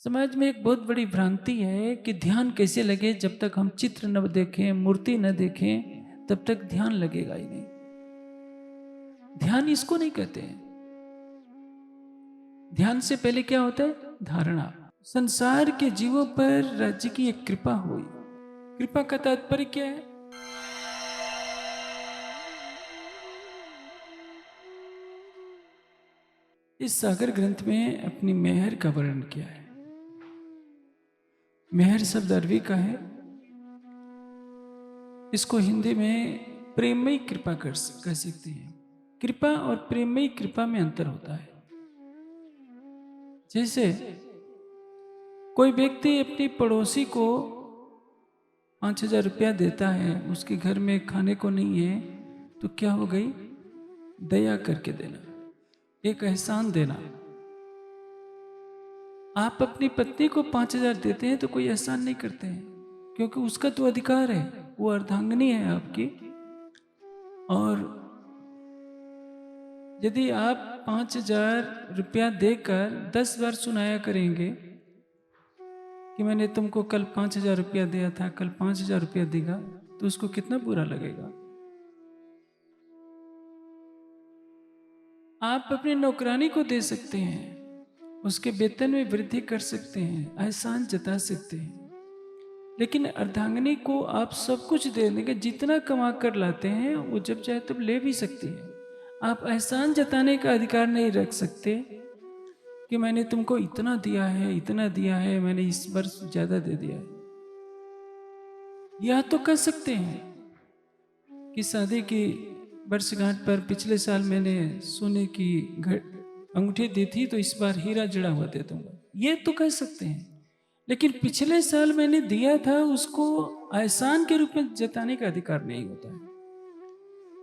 समाज में एक बहुत बड़ी भ्रांति है कि ध्यान कैसे लगे। जब तक हम चित्र न देखें, मूर्ति न देखें, तब तक ध्यान लगेगा ही नहीं। ध्यान इसको नहीं कहते हैं। ध्यान से पहले क्या होता है? धारणा। संसार के जीवों पर राज्य की एक कृपा हुई। कृपा का तात्पर्य क्या है? इस सागर ग्रंथ में अपनी मेहर का वर्णन किया है। मेहर शब्द अरबी का है। इसको हिंदी में प्रेममयी कृपा कह सकते हैं। कृपा और प्रेममयी कृपा में अंतर होता है। जैसे कोई व्यक्ति अपनी पड़ोसी को 5,000 रुपया देता है, उसके घर में खाने को नहीं है, तो क्या हो गई? दया करके देना, एक एहसान देना। आप अपनी पत्नी को 5,000 देते हैं तो कोई एहसान नहीं करते हैं, क्योंकि उसका तो अधिकार है, वो अर्धांगिनी है आपकी। और यदि आप 5,000 रुपया देकर 10 बार सुनाया करेंगे कि मैंने तुमको कल 5,000 रुपया दिया था, कल 5,000 रुपया देगा, तो उसको कितना बुरा लगेगा। आप अपनी नौकरानी को दे सकते हैं, उसके वेतन में वृद्धि कर सकते हैं, एहसान जता सकते हैं, लेकिन अर्धांगिनी को आप सब कुछ दे देंगे। जितना कमा कर लाते हैं वो जब चाहे तब ले भी सकती है। आप एहसान जताने का अधिकार नहीं रख सकते कि मैंने तुमको इतना दिया है, इतना दिया है, मैंने इस वर्ष ज्यादा दे दिया है। यह तो कह सकते हैं कि शादी की वर्षगांठ पर पिछले साल मैंने सोने की अंगूठी दी थी, तो इस बार हीरा जड़ा हुआ दे दूंगा। ये तो कह सकते हैं, लेकिन पिछले साल मैंने दिया था उसको एहसान के रूप में जताने का अधिकार नहीं होता है।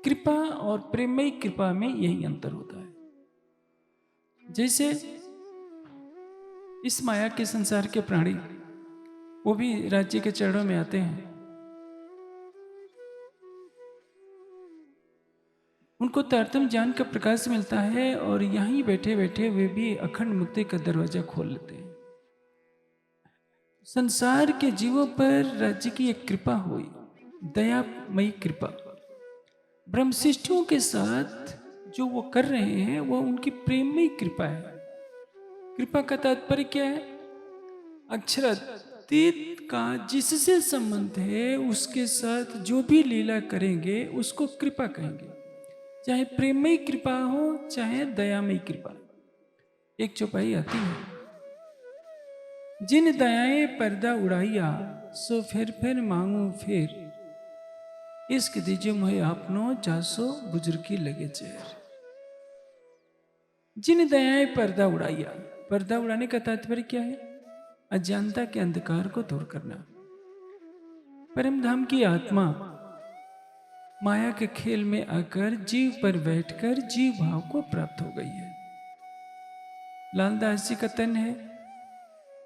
कृपा और प्रेममयी कृपा में यही अंतर होता है। जैसे इस माया के संसार के प्राणी, वो भी राज्य के चरणों में आते हैं, उनको तारतम्य ज्ञान का प्रकाश मिलता है और यहीं बैठे बैठे वे भी अखंड मुक्ति का दरवाजा खोल लेते हैं। संसार के जीवों पर राज्य की एक कृपा हुई, दयामयी कृपा। ब्रह्मशिष्टियों के साथ जो वो कर रहे हैं वो उनकी प्रेममयी कृपा है। कृपा का तात्पर्य क्या है? अक्षरातीत का जिससे संबंध है उसके साथ जो भी लीला करेंगे उसको कृपा कहेंगे। चाहे प्रेममयी कृपा हो, चाहे दयामयी कृपा। एक चौपाई आती है, जिन दयाएं पर्दा उड़ाइया, सो फिर मांगू फिर, इश्क दीजिए मुझे आपनो, जासो बुजुर्गी लगे चेहर। जिन दयाएं पर्दा उड़ाइया, पर्दा उड़ाने का तात्पर्य क्या है? अज्ञानता के अंधकार को दूर करना। परम धाम की आत्मा माया के खेल में आकर जीव पर बैठकर जीव भाव को प्राप्त हो गई है। लालदास जी का तन है,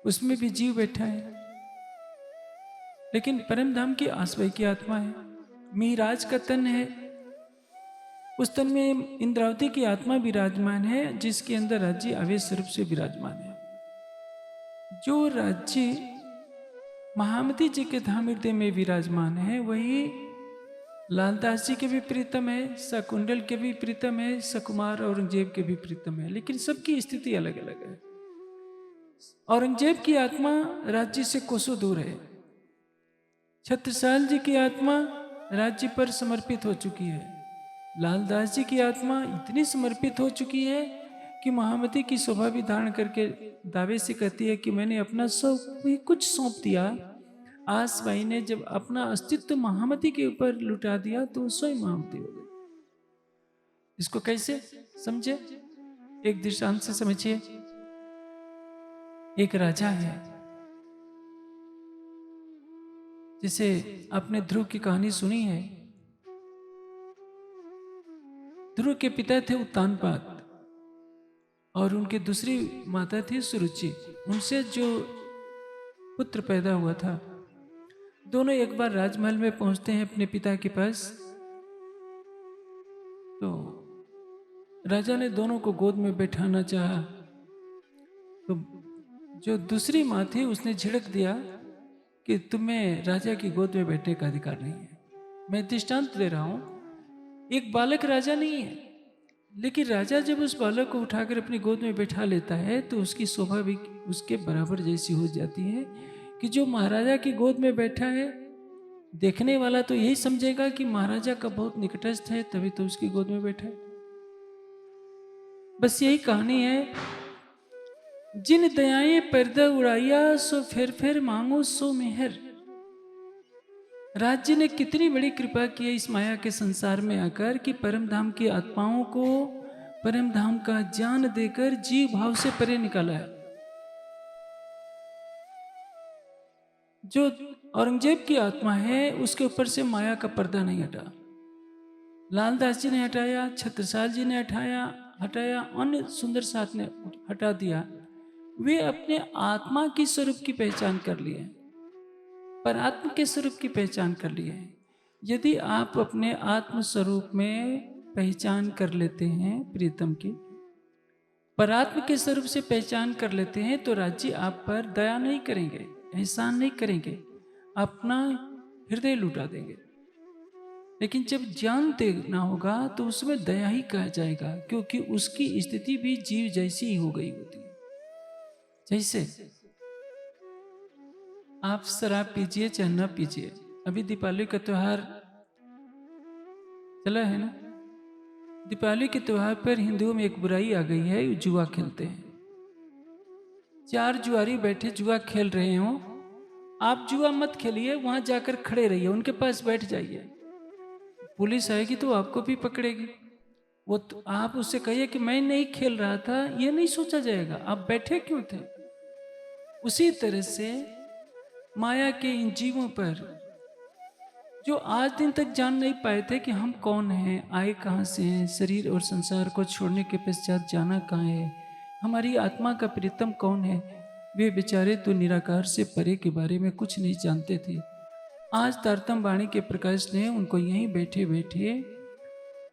उसमें भी जीव बैठा है, लेकिन परम धाम की आश्रय की आत्मा है। मिहिराज का तन है, उस तन में इंद्रावती की आत्मा विराजमान है, जिसके अंदर राज्य आवेश रूप से विराजमान है। जो राज्य महामती जी के धाम हृदय में विराजमान है, वही लालदास जी के भी प्रीतम है, सकुंडल के भी प्रीतम है, सकुमार औरंगजेब के भी प्रीतम है, लेकिन सबकी स्थिति अलग अलग है। औरंगजेब की आत्मा राज्य से कोसों दूर है। छत्रसाल जी की आत्मा राज्य पर समर्पित हो चुकी है। लालदास जी की आत्मा इतनी समर्पित हो चुकी है कि महामती की शोभा भी धारण करके दावे से कहती है कि मैंने अपना सब कुछ सौंप दिया। आस भाई ने जब अपना अस्तित्व महामती के ऊपर लुटा दिया तो स्वयं महामती हो गई। इसको कैसे समझे? एक दृष्टांत से समझिए। एक राजा है, जिसे आपने ध्रुव की कहानी सुनी है। ध्रुव के पिता थे उत्तानपाद और उनकी दूसरी माता थी सुरुचि। उनसे जो पुत्र पैदा हुआ था, दोनों एक बार राजमहल में पहुंचते हैं अपने पिता के पास। तो राजा ने दोनों को गोद में बैठाना चाहा, तो जो दूसरी माँ थी उसने झिड़क दिया कि तुम्हें राजा की गोद में बैठने का अधिकार नहीं है। मैं दृष्टांत दे रहा हूं, एक बालक राजा नहीं है, लेकिन राजा जब उस बालक को उठाकर अपनी गोद में बैठा लेता है तो उसकी शोभा भी उसके बराबर जैसी हो जाती है कि जो महाराजा की गोद में बैठा है, देखने वाला तो यही समझेगा कि महाराजा का बहुत निकटस्थ है, तभी तो उसकी गोद में बैठा है। बस यही कहानी है। जिन दयाएं पर्दा उड़ाइया, सो फिर मांगो सो मेहर। राज्य ने कितनी बड़ी कृपा की है इस माया के संसार में आकर कि परम धाम की आत्माओं को परम धाम का ज्ञान देकर जीव भाव से परे निकाला है। जो औरंगजेब की आत्मा है उसके ऊपर से माया का पर्दा नहीं हटा। लालदास जी ने हटाया, छत्रसाल जी ने हटाया, अन्य सुंदर साथ ने हटा दिया। वे अपने आत्मा की स्वरूप की पहचान कर लिए, पर आत्म के स्वरूप की पहचान कर लिए। यदि आप अपने आत्म स्वरूप में पहचान कर लेते हैं प्रीतम की, परात्म के स्वरूप से पहचान कर लेते हैं, तो राज्य आप पर दया नहीं करेंगे, एहसान नहीं करेंगे, अपना हृदय लुटा देंगे। लेकिन जब ज्ञान देना होगा तो उसमें दया ही कहा जाएगा, क्योंकि उसकी स्थिति भी जीव जैसी ही हो गई होती है। जैसे आप शराब पीजिए चाहे न पीजिए, अभी दीपावली का त्योहार चला है ना। दीपावली के त्योहार पर हिंदुओं में एक बुराई आ गई है, जुआ खेलते हैं। चार जुआरी बैठे जुआ खेल रहे हो, आप जुआ मत खेलिए, वहां जाकर खड़े रहिए, उनके पास बैठ जाइए। पुलिस आएगी तो आपको भी पकड़ेगी। वो तो आप उससे कहिए कि मैं नहीं खेल रहा था, ये नहीं सोचा जाएगा, आप बैठे क्यों थे। उसी तरह से माया के इन जीवों पर जो आज दिन तक जान नहीं पाए थे कि हम कौन हैं, आए कहाँ से हैं, शरीर और संसार को छोड़ने के पश्चात जाना कहाँ है, हमारी आत्मा का प्रीतम कौन है, वे बेचारे तो निराकार से परे के बारे में कुछ नहीं जानते थे। आज तारतम वाणी के प्रकाश ने उनको यहीं बैठे बैठे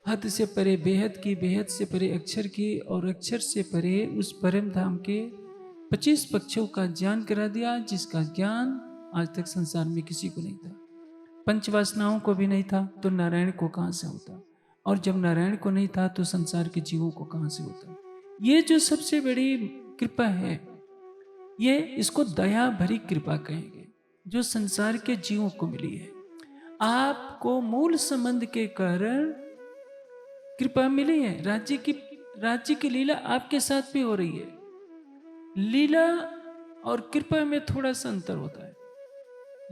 हद से परे बेहद की, बेहद से परे अक्षर की, और अक्षर से परे उस परम धाम के 25 पक्षों का ज्ञान करा दिया, जिसका ज्ञान आज तक संसार में किसी को नहीं था। पंचवासनाओं को भी नहीं था तो नारायण को कहां से होता, और जब नारायण को नहीं था तो संसार के जीवों को कहां से होता। ये जो सबसे बड़ी कृपा है, ये इसको दया भरी कृपा कहेंगे, जो संसार के जीवों को मिली है। आपको मूल संबंध के कारण कृपा मिली है। राज्य की लीला आपके साथ भी हो रही है। लीला और कृपा में थोड़ा सा अंतर होता है।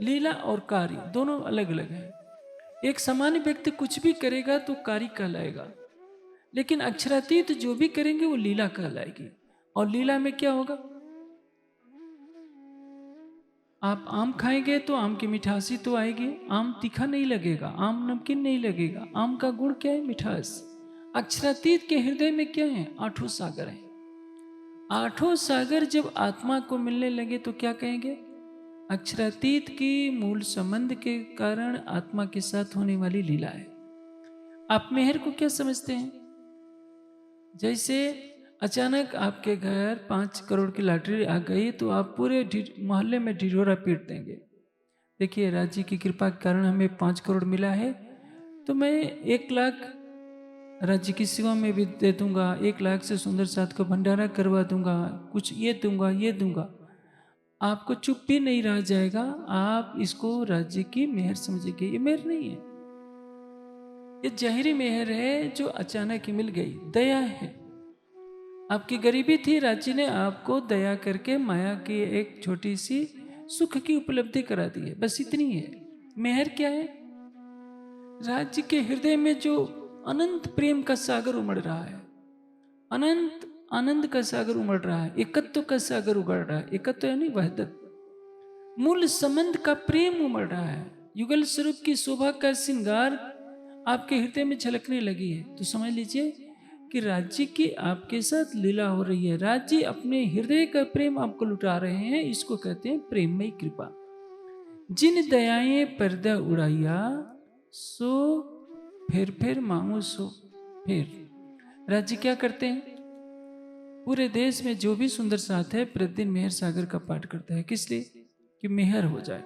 लीला और कार्य दोनों अलग अलग है। एक सामान्य व्यक्ति कुछ भी करेगा तो कार्य कहलाएगा, लेकिन अक्षरातीत जो भी करेंगे वो लीला कहलाएगी। और लीला में क्या होगा, आप आम खाएंगे तो आम की मिठासी तो आएगी, आम तीखा नहीं लगेगा, आम नमकीन नहीं लगेगा। आम का गुण क्या है, मिठास। अक्षरातीत के हृदय में क्या है, आठों सागर है। आठों सागर जब आत्मा को मिलने लगे तो क्या कहेंगे, अक्षरातीत की मूल संबंध के कारण आत्मा के साथ होने वाली लीला है। आप मेहर को क्या समझते हैं, जैसे अचानक आपके घर 5 करोड़ की लॉटरी आ गई तो आप पूरे मोहल्ले में ढिढोरा पीट देंगे। देखिए, राज्य की कृपा के कारण हमें 5 करोड़ मिला है, तो मैं 1 लाख राज्य की सेवा में भी दे दूंगा, 1 लाख से सुंदर साथ को भंडारा करवा दूंगा, कुछ ये दूंगा ये दूंगा। आपको चुप भी नहीं रह जाएगा, आप इसको राज्य की मेहर समझेंगे। ये मेहर नहीं है, ये जाहिरी मेहर है जो अचानक ही मिल गई। दया है। आपकी गरीबी थी, राज्य ने आपको दया करके माया की एक छोटी सी सुख की उपलब्धि करा दी है, बस इतनी है। मेहर क्या है, राज्य के हृदय में जो अनंत प्रेम का सागर उमड़ रहा है, अनंत आनंद का सागर उमड़ रहा है, एकत्व का सागर उमड़ रहा है। एकत्व यानी वहदत, मूल संबंध का प्रेम उमड़ रहा है। युगल स्वरूप की शोभा का श्रृंगार आपके हृदय में झलकने लगी है, तो समझ लीजिए कि राज्य की आपके साथ लीला हो रही है। राज्य अपने हृदय का प्रेम आपको लुटा रहे हैं, इसको कहते हैं प्रेममयी कृपा। जिन दयाएं पर्दा उड़ाइया, सो फिर मांगो सो फिर। राज्य क्या करते हैं, पूरे देश में जो भी सुंदर साथ है प्रतिदिन मेहर सागर का पाठ करता है। किस लिए? कि मेहर हो जाए।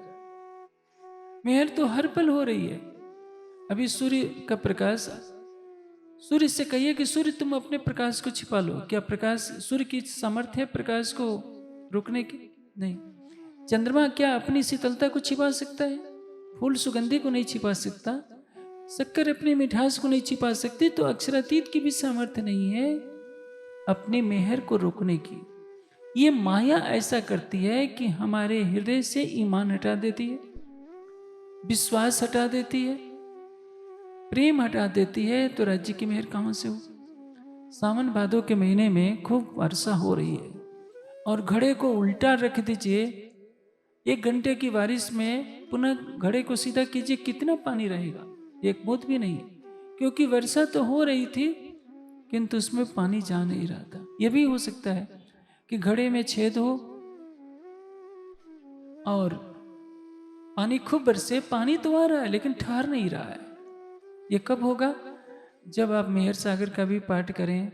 मेहर तो हर पल हो रही है। अभी सूर्य का प्रकाश, सूर्य से कहिए कि सूर्य तुम अपने प्रकाश को छिपा लो, क्या प्रकाश, सूर्य की सामर्थ्य है प्रकाश को रोकने की? नहीं। चंद्रमा क्या अपनी शीतलता को छिपा सकता है? फूल सुगंधि को नहीं छिपा सकता, शक्कर अपनी मिठास को नहीं छिपा सकती, तो अक्षरातीत की भी सामर्थ्य नहीं है अपनी मेहर को रोकने की। ये माया ऐसा करती है कि हमारे हृदय से ईमान हटा देती है, विश्वास हटा देती है, प्रेम हटा देती है, तो राज्य की मेहर कहां से हो? सावन भादों के महीने में खूब वर्षा हो रही है और घड़े को उल्टा रख दीजिए, 1 घंटे की बारिश में पुनः घड़े को सीधा कीजिए, कितना पानी रहेगा? एक बूंद भी नहीं, क्योंकि वर्षा तो हो रही थी किंतु उसमें पानी जा नहीं रहा था। यह भी हो सकता है कि घड़े में छेद हो और पानी खूब बरसे, पानी तो आ रहा है लेकिन ठहर नहीं रहा है। ये कब होगा? जब आप मेहर सागर का भी पाठ करें,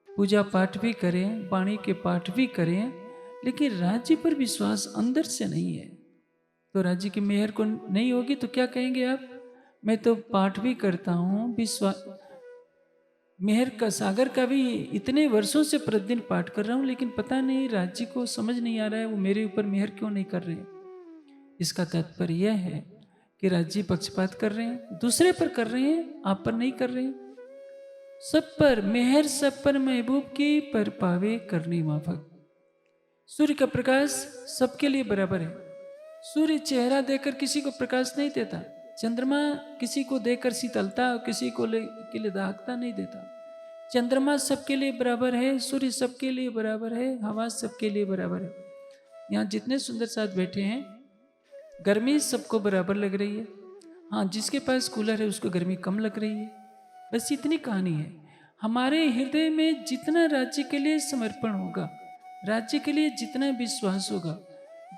पूजा पाठ भी करें, वाणी के पाठ भी करें, लेकिन राज्य पर विश्वास अंदर से नहीं है, तो राज्य की मेहर को नहीं होगी तो क्या कहेंगे आप? मैं तो पाठ भी करता हूं, विश्वास मेहर का सागर का भी इतने वर्षों से प्रतिदिन पाठ कर रहा हूं, लेकिन पता नहीं राज्य को समझ नहीं आ रहा है वो मेरे ऊपर मेहर क्यों नहीं कर रहे हैं। इसका तात्पर्य यह है कि राज्य पक्षपात कर रहे हैं, दूसरे पर कर रहे हैं, आप पर नहीं कर रहे हैं। सब पर मेहर, सब पर महबूब की, पर पावे करनी माफक। सूर्य का प्रकाश सबके लिए बराबर है। सूर्य चेहरा देकर किसी को प्रकाश नहीं देता, चंद्रमा किसी को देकर शीतलता और किसी को के लिए दाहकता नहीं देता। चंद्रमा सबके लिए बराबर है, सूर्य सबके लिए बराबर है, हवा सबके लिए बराबर है। यहाँ जितने सुंदर साथ बैठे हैं, गर्मी सबको बराबर लग रही है। हाँ, जिसके पास कूलर है उसको गर्मी कम लग रही है, बस इतनी कहानी है। हमारे हृदय में जितना राज्य के लिए समर्पण होगा, राज्य के लिए जितना विश्वास होगा,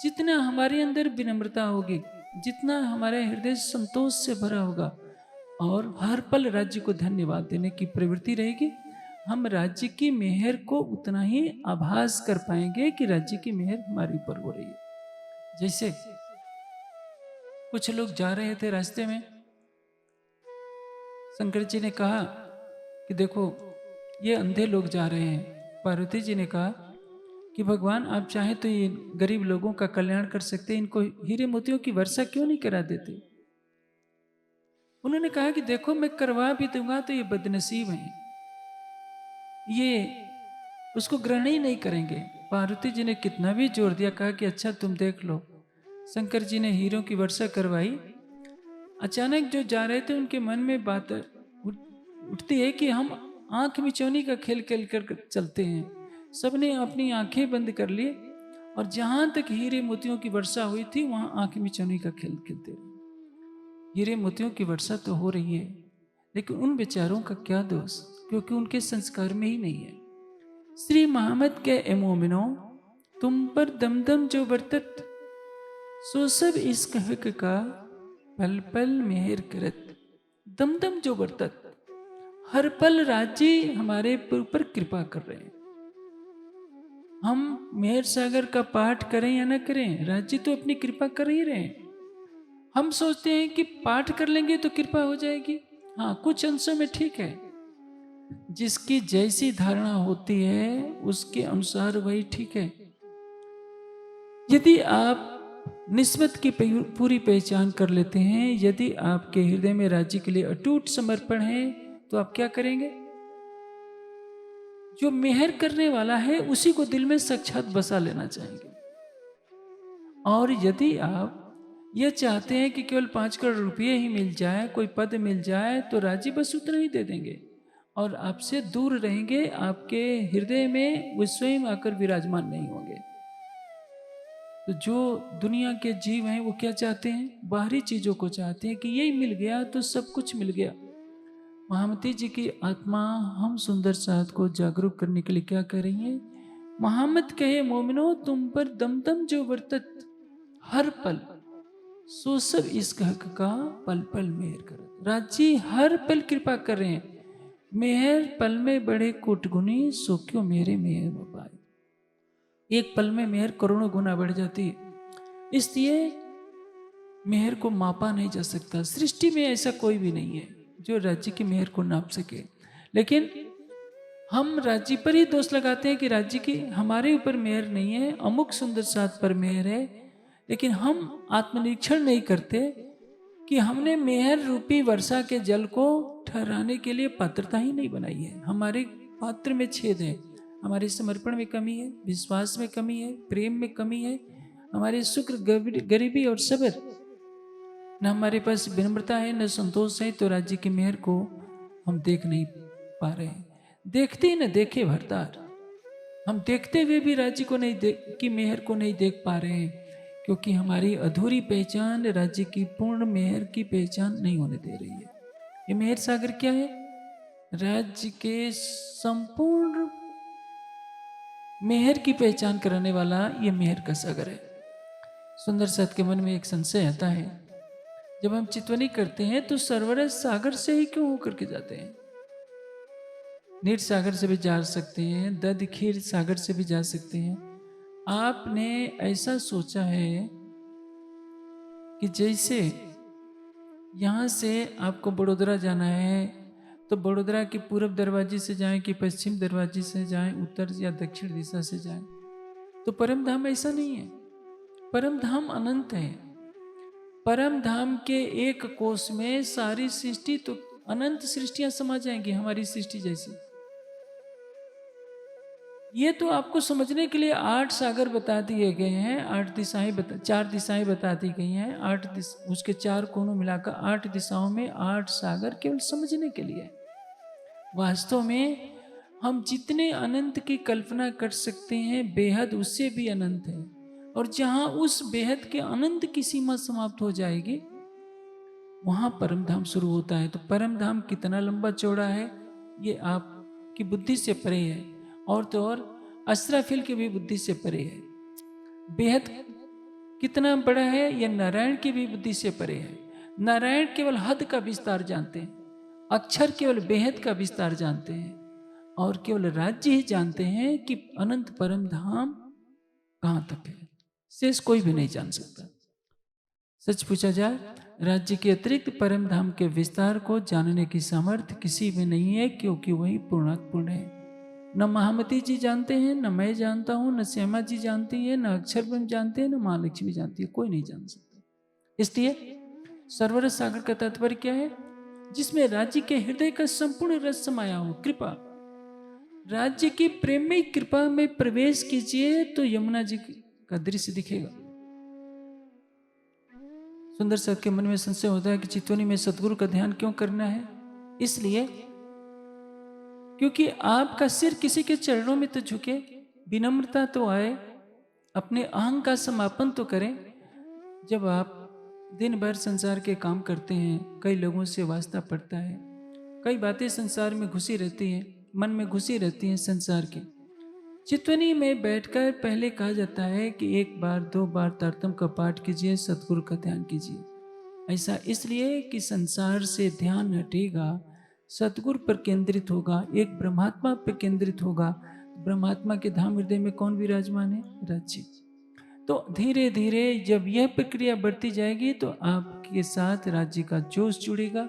जितना हमारे अंदर विनम्रता होगी, जितना हमारे हृदय संतोष से भरा होगा और हर पल राज्य को धन्यवाद देने की प्रवृत्ति रहेगी, हम राज्य की मेहर को उतना ही आभास कर पाएंगे कि राज्य की मेहर हमारे ऊपर हो रही है। जैसे कुछ लोग जा रहे थे रास्ते में, शंकर जी ने कहा कि देखो ये अंधे लोग जा रहे हैं। पार्वती जी ने कहा कि भगवान आप चाहें तो ये गरीब लोगों का कल्याण कर सकते हैं, इनको हीरे मोतियों की वर्षा क्यों नहीं करा देते? उन्होंने कहा कि देखो मैं करवा भी दूंगा तो ये बदनसीब हैं, ये उसको ग्रहण ही नहीं करेंगे। पार्वती जी ने कितना भी जोर दिया, कहा कि अच्छा तुम देख लो। शंकर जी ने हीरों की वर्षा करवाई। अचानक जो जा रहे थे उनके मन में बात उठती है कि हम आंख मिचौनी का खेल खेल कर चलते हैं। सबने अपनी आंखें बंद कर ली और जहां तक हीरे मोतियों की वर्षा हुई थी वहां आंख मिचौनी का खेल खेलते रहे। हीरे मोतियों की वर्षा तो हो रही है, लेकिन उन बेचारों का क्या दोष, क्योंकि उनके संस्कार में ही नहीं है। श्री मोहम्मद के ए मोमिनो, तुम पर दमदम जो बरतत, सो सब इश्क हक का पल पल मेहर करत। दमदम जो बरतत, हर पल राज्य हमारे ऊपर कृपा कर रहे हैं। हम मेहर सागर का पाठ करें या ना करें, राज्य तो अपनी कृपा कर ही रहे हैं। हम सोचते हैं कि पाठ कर लेंगे तो कृपा हो जाएगी। हाँ, कुछ अंशों में ठीक है, जिसकी जैसी धारणा होती है उसके अनुसार वही ठीक है। यदि आप निस्बत की पूरी पहचान कर लेते हैं, यदि आपके हृदय में राज्य के लिए अटूट समर्पण है, तो आप क्या करेंगे? जो मेहर करने वाला है उसी को दिल में साक्षात बसा लेना चाहेंगे। और यदि आप यह चाहते हैं कि केवल 5 करोड़ रुपये ही मिल जाए, कोई पद मिल जाए, तो राज्य बस उतना ही दे देंगे और आपसे दूर रहेंगे। आपके हृदय में वो स्वयं आकर विराजमान नहीं होंगे। तो जो दुनिया के जीव हैं वो क्या चाहते हैं? बाहरी चीजों को चाहते हैं कि यही मिल गया तो सब कुछ मिल गया। महामती जी की आत्मा हम सुंदर साथ को जागरूक करने के लिए क्या कर रही है? मोहम्मद कहे मोमिनो, तुम पर दमदम जो बरतत, हर पल सो सब इस हक का पल पल मेहर कर। राज्य हर पल कृपा कर रहे हैं। मेहर पल में बड़े कुटगुनी, सो क्यों मेरे मेहर पाए। एक पल में मेहर करोड़ों गुना बढ़ जाती है, इसलिए मेहर को मापा नहीं जा सकता। सृष्टि में ऐसा कोई भी नहीं है जो राज्य की मेहर को नाप सके। लेकिन हम राज्य पर ही दोष लगाते हैं कि राज्य की हमारे ऊपर मेहर नहीं है, अमुक सुंदर साथ पर मेहर है। लेकिन हम आत्मनिरीक्षण नहीं करते कि हमने मेहर रूपी वर्षा के जल को ठहराने के लिए पात्रता ही नहीं बनाई है। हमारे पात्र में छेद है, हमारे समर्पण में कमी है, विश्वास में कमी है, प्रेम में कमी है, हमारे सुख गरीबी और सब्र, न हमारे पास विनम्रता है, न संतोष है। तो राज्य की मेहर को हम देख नहीं पा रहे हैं। देखते ही न देखे भरतार, हम देखते हुए भी राज्य को नहीं देख की मेहर को नहीं देख पा रहे हैं, क्योंकि हमारी अधूरी पहचान राज्य की पूर्ण मेहर की पहचान नहीं होने दे रही है। ये मेहर सागर क्या है? राज्य के संपूर्ण मेहर की पहचान कराने वाला ये मेहर का सागर है। सुंदर साथ के मन में एक संशय आता है, जब हम चितवनी करते हैं तो सरवरस सागर से ही क्यों होकर के जाते हैं? नीर सागर से भी जा सकते हैं, दध खीर सागर से भी जा सकते हैं। आपने ऐसा सोचा है कि जैसे यहाँ से आपको बड़ोदरा जाना है तो बड़ोदरा के पूर्व दरवाजे से जाएं कि पश्चिम दरवाजे से जाएं, उत्तर या दक्षिण दिशा से जाएं। तो परम धाम ऐसा नहीं है। परम धाम अनंत है। परम धाम के एक कोष में सारी सृष्टि, तो अनंत सृष्टियां समा जाएंगी हमारी सृष्टि जैसी। ये तो आपको समझने के लिए 8 सागर बता दिए गए हैं, 8 दिशाएं 4 दिशाएं बता दी गई हैं, उसके 4 कोनों मिलाकर 8 दिशाओं में 8 सागर केवल समझने के लिए। वास्तव में हम जितने अनंत की कल्पना कर सकते हैं, बेहद उससे भी अनंत है। और जहां उस बेहद के अनंत की सीमा समाप्त हो जाएगी, वहां परम धाम शुरू होता है। तो परम धाम कितना लंबा चौड़ा है, ये आपकी बुद्धि से परे है। और तो और अस्राफिल की भी बुद्धि से परे है। बेहद कितना बड़ा है, यह नारायण की भी बुद्धि से परे है। नारायण केवल हद का विस्तार जानते हैं, अक्षर केवल बेहद का विस्तार जानते हैं, और केवल राज्य ही जानते हैं कि अनंत परम धाम कहां तक है। शेष कोई भी नहीं जान सकता। सच पूछा जाए, राज्य के अतिरिक्त परम धाम के विस्तार को जानने की सामर्थ्य किसी में नहीं है, क्योंकि वही पूर्णात्पूर्ण है। न महामती जी जानते हैं, न मैं जानता हूं, न श्यामा जी जानती है, न अक्षर ब्रह्म जानते हैं, न महालक्ष्मी जानती है। कोई नहीं जान सकता। इसलिए सरवर सागर का तात्पर्य क्या है? जिसमें राज्य के हृदय का संपूर्ण रस समाया हो, कृपा। राज्य की प्रेम में कृपा में प्रवेश कीजिए तो यमुना जी का दृश्य दिखेगा। सुंदर साथ के मन में संशय होता है कि चितवनी में सतगुरु का ध्यान क्यों करना है? इसलिए क्योंकि आपका सिर किसी के चरणों में तो झुके, विनम्रता तो आए, अपने अहंकार का समापन तो करें। जब आप दिन भर संसार के काम करते हैं, कई लोगों से वास्ता पड़ता है, कई बातें संसार में घुसी रहती हैं, मन में घुसी रहती हैं संसार की। चितवनी में बैठकर पहले कहा जाता है कि 1 बार 2 बार तारतम का पाठ कीजिए, सतगुरु का ध्यान कीजिए। ऐसा इसलिए कि संसार से ध्यान हटेगा, सतगुरु पर केंद्रित होगा, एक ब्रह्मात्मा पर केंद्रित होगा। ब्रह्मात्मा के धाम हृदय में कौन विराजमान है? राज्य। तो धीरे धीरे जब यह प्रक्रिया बढ़ती जाएगी तो आपके साथ राज्य का जोश जुड़ेगा।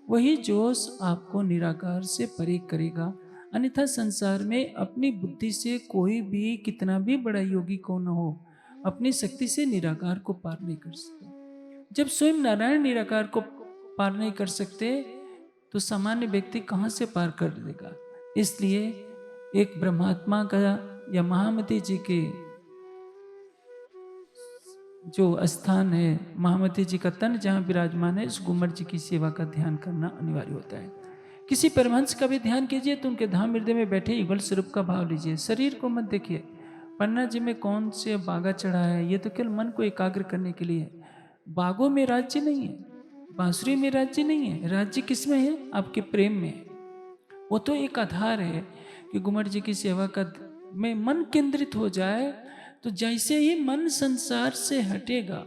वही जोश आपको निराकार से परे करेगा। अन्यथा संसार में अपनी बुद्धि से कोई भी कितना भी बड़ा योगी को न हो, अपनी शक्ति से निराकार को पार नहीं कर सकता। जब स्वयं नारायण निराकार को पार नहीं कर सकते तो सामान्य व्यक्ति कहां से पार कर देगा? इसलिए एक ब्रह्मात्मा का या महामती जी के जो स्थान है, महामती जी का तन जहाँ विराजमान है, उस गुम्मट जी की सेवा का ध्यान करना अनिवार्य होता है। किसी परमहंस का भी ध्यान कीजिए तो उनके धाम हृदय में बैठे युगल स्वरूप का भाव लीजिए। शरीर को मत देखिए, पन्ना जी में कौन से बागा चढ़ा है, ये तो केवल मन को एकाग्र करने के लिए है। बागों में राज्य नहीं है, बांसुरी में राज्य नहीं है। राज्य किस में है? आपके प्रेम में है। वो तो एक आधार है कि गुम्मट जी की सेवा का में मन केंद्रित हो जाए तो जैसे ही मन संसार से हटेगा,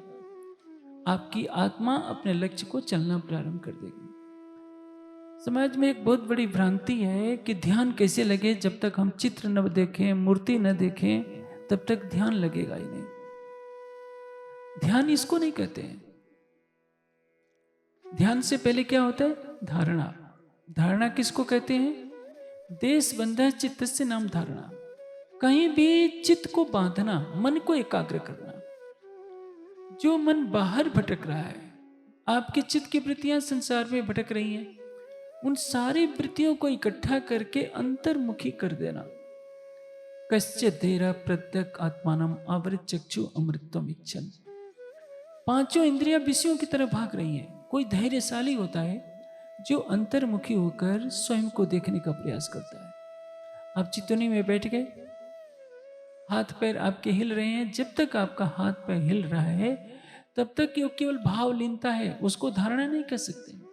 आपकी आत्मा अपने लक्ष्य को चलना प्रारंभ कर देगी। समाज में एक बहुत बड़ी भ्रांति है कि ध्यान कैसे लगे, जब तक हम चित्र न देखें, मूर्ति न देखें, तब तक ध्यान लगेगा ही नहीं। ध्यान इसको नहीं कहते हैं। ध्यान से पहले क्या होता है? धारणा। धारणा किसको कहते हैं? देश बंधा चित्त से नाम धारणा। कहीं भी चित्त को बांधना, मन को एकाग्र करना। जो मन बाहर भटक रहा है, आपके चित्त की वृत्तियां संसार में भटक रही हैं, उन सारी वृत्तियों को इकट्ठा करके अंतर्मुखी कर देना। कश्चित धीरा प्रत्यक आत्मानम आवृत चक्षु अमृतम इच्छन। पांचों इंद्रियां विषयों की तरफ भाग रही हैं। कोई धैर्यशाली होता है जो अंतर्मुखी होकर स्वयं को देखने का प्रयास करता है। आप चितौनी में बैठ गए, हाथ पैर आपके हिल रहे हैं। जब तक आपका हाथ पैर हिल रहा है तब तक ये केवल भाव लीनता है, उसको धारणा नहीं कर सकते।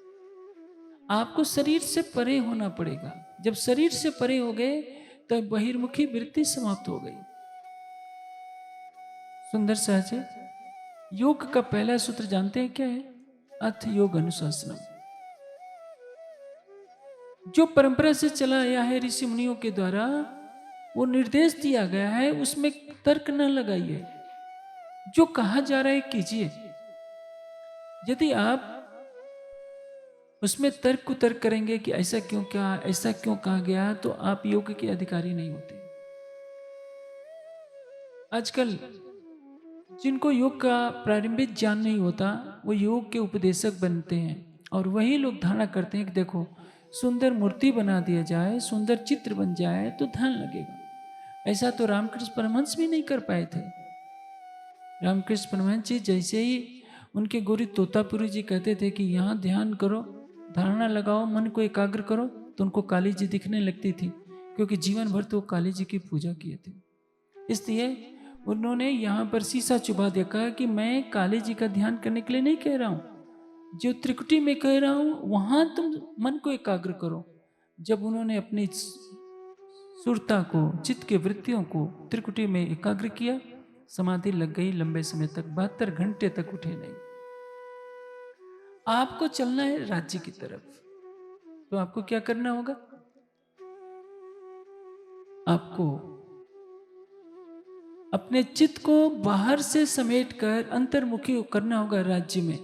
आपको शरीर से परे होना पड़ेगा। जब शरीर से परे हो गए तब बहिर्मुखी वृत्ति समाप्त हो गई। सुंदर सहज। योग का पहला सूत्र जानते हैं क्या है? अथ योग अनुशासनम। जो परंपरा से चला आया है ऋषि मुनियों के द्वारा, वो निर्देश दिया गया है, उसमें तर्क न लगाइए। जो कहा जा रहा है कीजिए। यदि आप उसमें तर्क को तर्क करेंगे कि ऐसा क्यों, क्या ऐसा क्यों कहा गया, तो आप योग के अधिकारी नहीं होते। आजकल जिनको योग का प्रारंभिक ज्ञान नहीं होता, वो योग के उपदेशक बनते हैं और वही लोग धारणा करते हैं कि देखो सुंदर मूर्ति बना दिया जाए, सुंदर चित्र बन जाए तो ध्यान लगेगा। ऐसा तो रामकृष्ण परमहंस भी नहीं कर पाए थे। रामकृष्ण परमहंस जी जैसे ही उनके गुरु तोतापुरी जी कहते थे कि यहाँ ध्यान करो, धारणा लगाओ, मन को एकाग्र करो, तो उनको काली जी दिखने लगती थी, क्योंकि जीवन भर तो काली जी की पूजा किए थे। इसलिए उन्होंने यहाँ पर शीशा चुभा दिया, कहा कि मैं काली जी का ध्यान करने के लिए नहीं कह रहा हूँ, जो त्रिकुटी में कह रहा हूँ वहां तुम मन को एकाग्र करो। जब उन्होंने अपनी सुरता को, चित्त की वृत्तियों को त्रिकुटी में एकाग्र किया, समाधि लग गई। लंबे समय तक 72 घंटे तक उठे नहीं। आपको चलना है राज्य की तरफ, तो आपको क्या करना होगा? आपको अपने चित्त को बाहर से समेटकर अंतर्मुखी करना होगा राज्य में।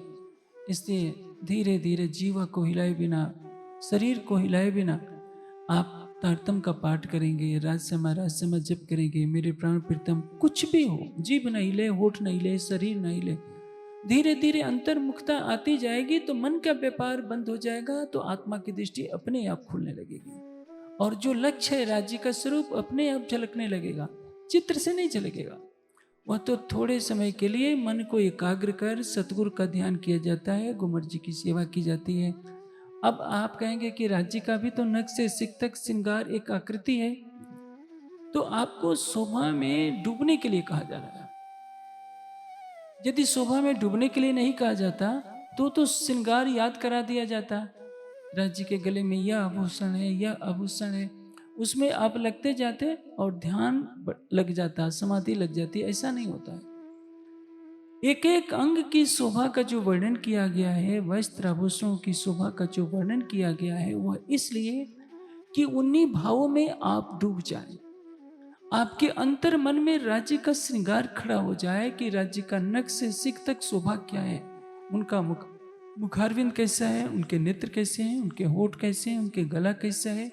इसलिए धीरे धीरे जीवा को हिलाए बिना, शरीर को हिलाए बिना आप तारतम का पाठ करेंगे, राजसमा जप करेंगे, मेरे प्राण प्रीतम, कुछ भी हो, जीभ न हिले, होठ न हिले, शरीर न हिले, धीरे धीरे अंतर्मुखता आती जाएगी तो मन का व्यापार बंद हो जाएगा, तो आत्मा की दृष्टि अपने आप खुलने लगेगी और जो लक्ष्य है राज्य का स्वरूप अपने आप झलकने लगेगा। चित्र से नहीं झलकेगा, वह तो थोड़े समय के लिए मन को एकाग्र कर सतगुरु का ध्यान किया जाता है, गुमर जी की सेवा की जाती है। अब आप कहेंगे कि राज्य का भी तो नख से सिक तक श्रृंगार एक आकृति है, तो आपको शोभा में डूबने के लिए कहा जा रहा है। यदि शोभा में डूबने के लिए नहीं कहा जाता तो श्रृंगार याद करा दिया जाता। राज्य के गले में यह आभूषण है, यह आभूषण है, उसमें आप लगते जाते और ध्यान लग जाता, समाधि लग जाती। ऐसा नहीं होता है। एक एक अंग की शोभा का जो वर्णन किया गया है, वस्त्र आभूषणों की शोभा का जो वर्णन किया गया है, वह इसलिए कि उन्हीं भावों में आप डूब जाएं। आपके अंतर मन में राज्य का श्रृंगार खड़ा हो जाए कि राज्य का नख से सिक तक शोभा क्या है, उनका मुखारविंद कैसा है, उनके नेत्र कैसे हैं, उनके होठ कैसे हैं, उनके गला कैसा है,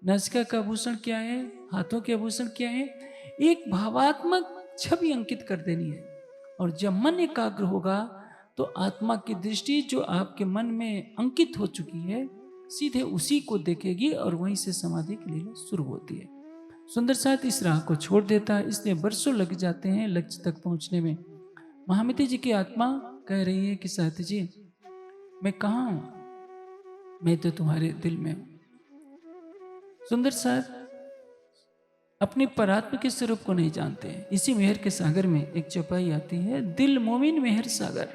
नासिका का आभूषण क्या है, हाथों के आभूषण क्या है, एक भावात्मक छवि अंकित कर देनी है। और जब मन एकाग्र होगा तो आत्मा की दृष्टि जो आपके मन में अंकित हो चुकी है, सीधे उसी को देखेगी और वहीं से समाधि की लीला शुरू होती है। सुंदर साथ इस राह को छोड़ देता है, इसलिए बरसों लग जाते हैं लक्ष्य तक पहुंचने में। महामिति जी की आत्मा कह रही है कि साथ जी मैं कहाँ हूं, मैं तो तुम्हारे दिल में हूं। सुंदर साथ अपने परात्म के स्वरूप को नहीं जानते हैं। इसी मेहर के सागर में एक चौपाई आती है, दिल मोमिन मेहर सागर।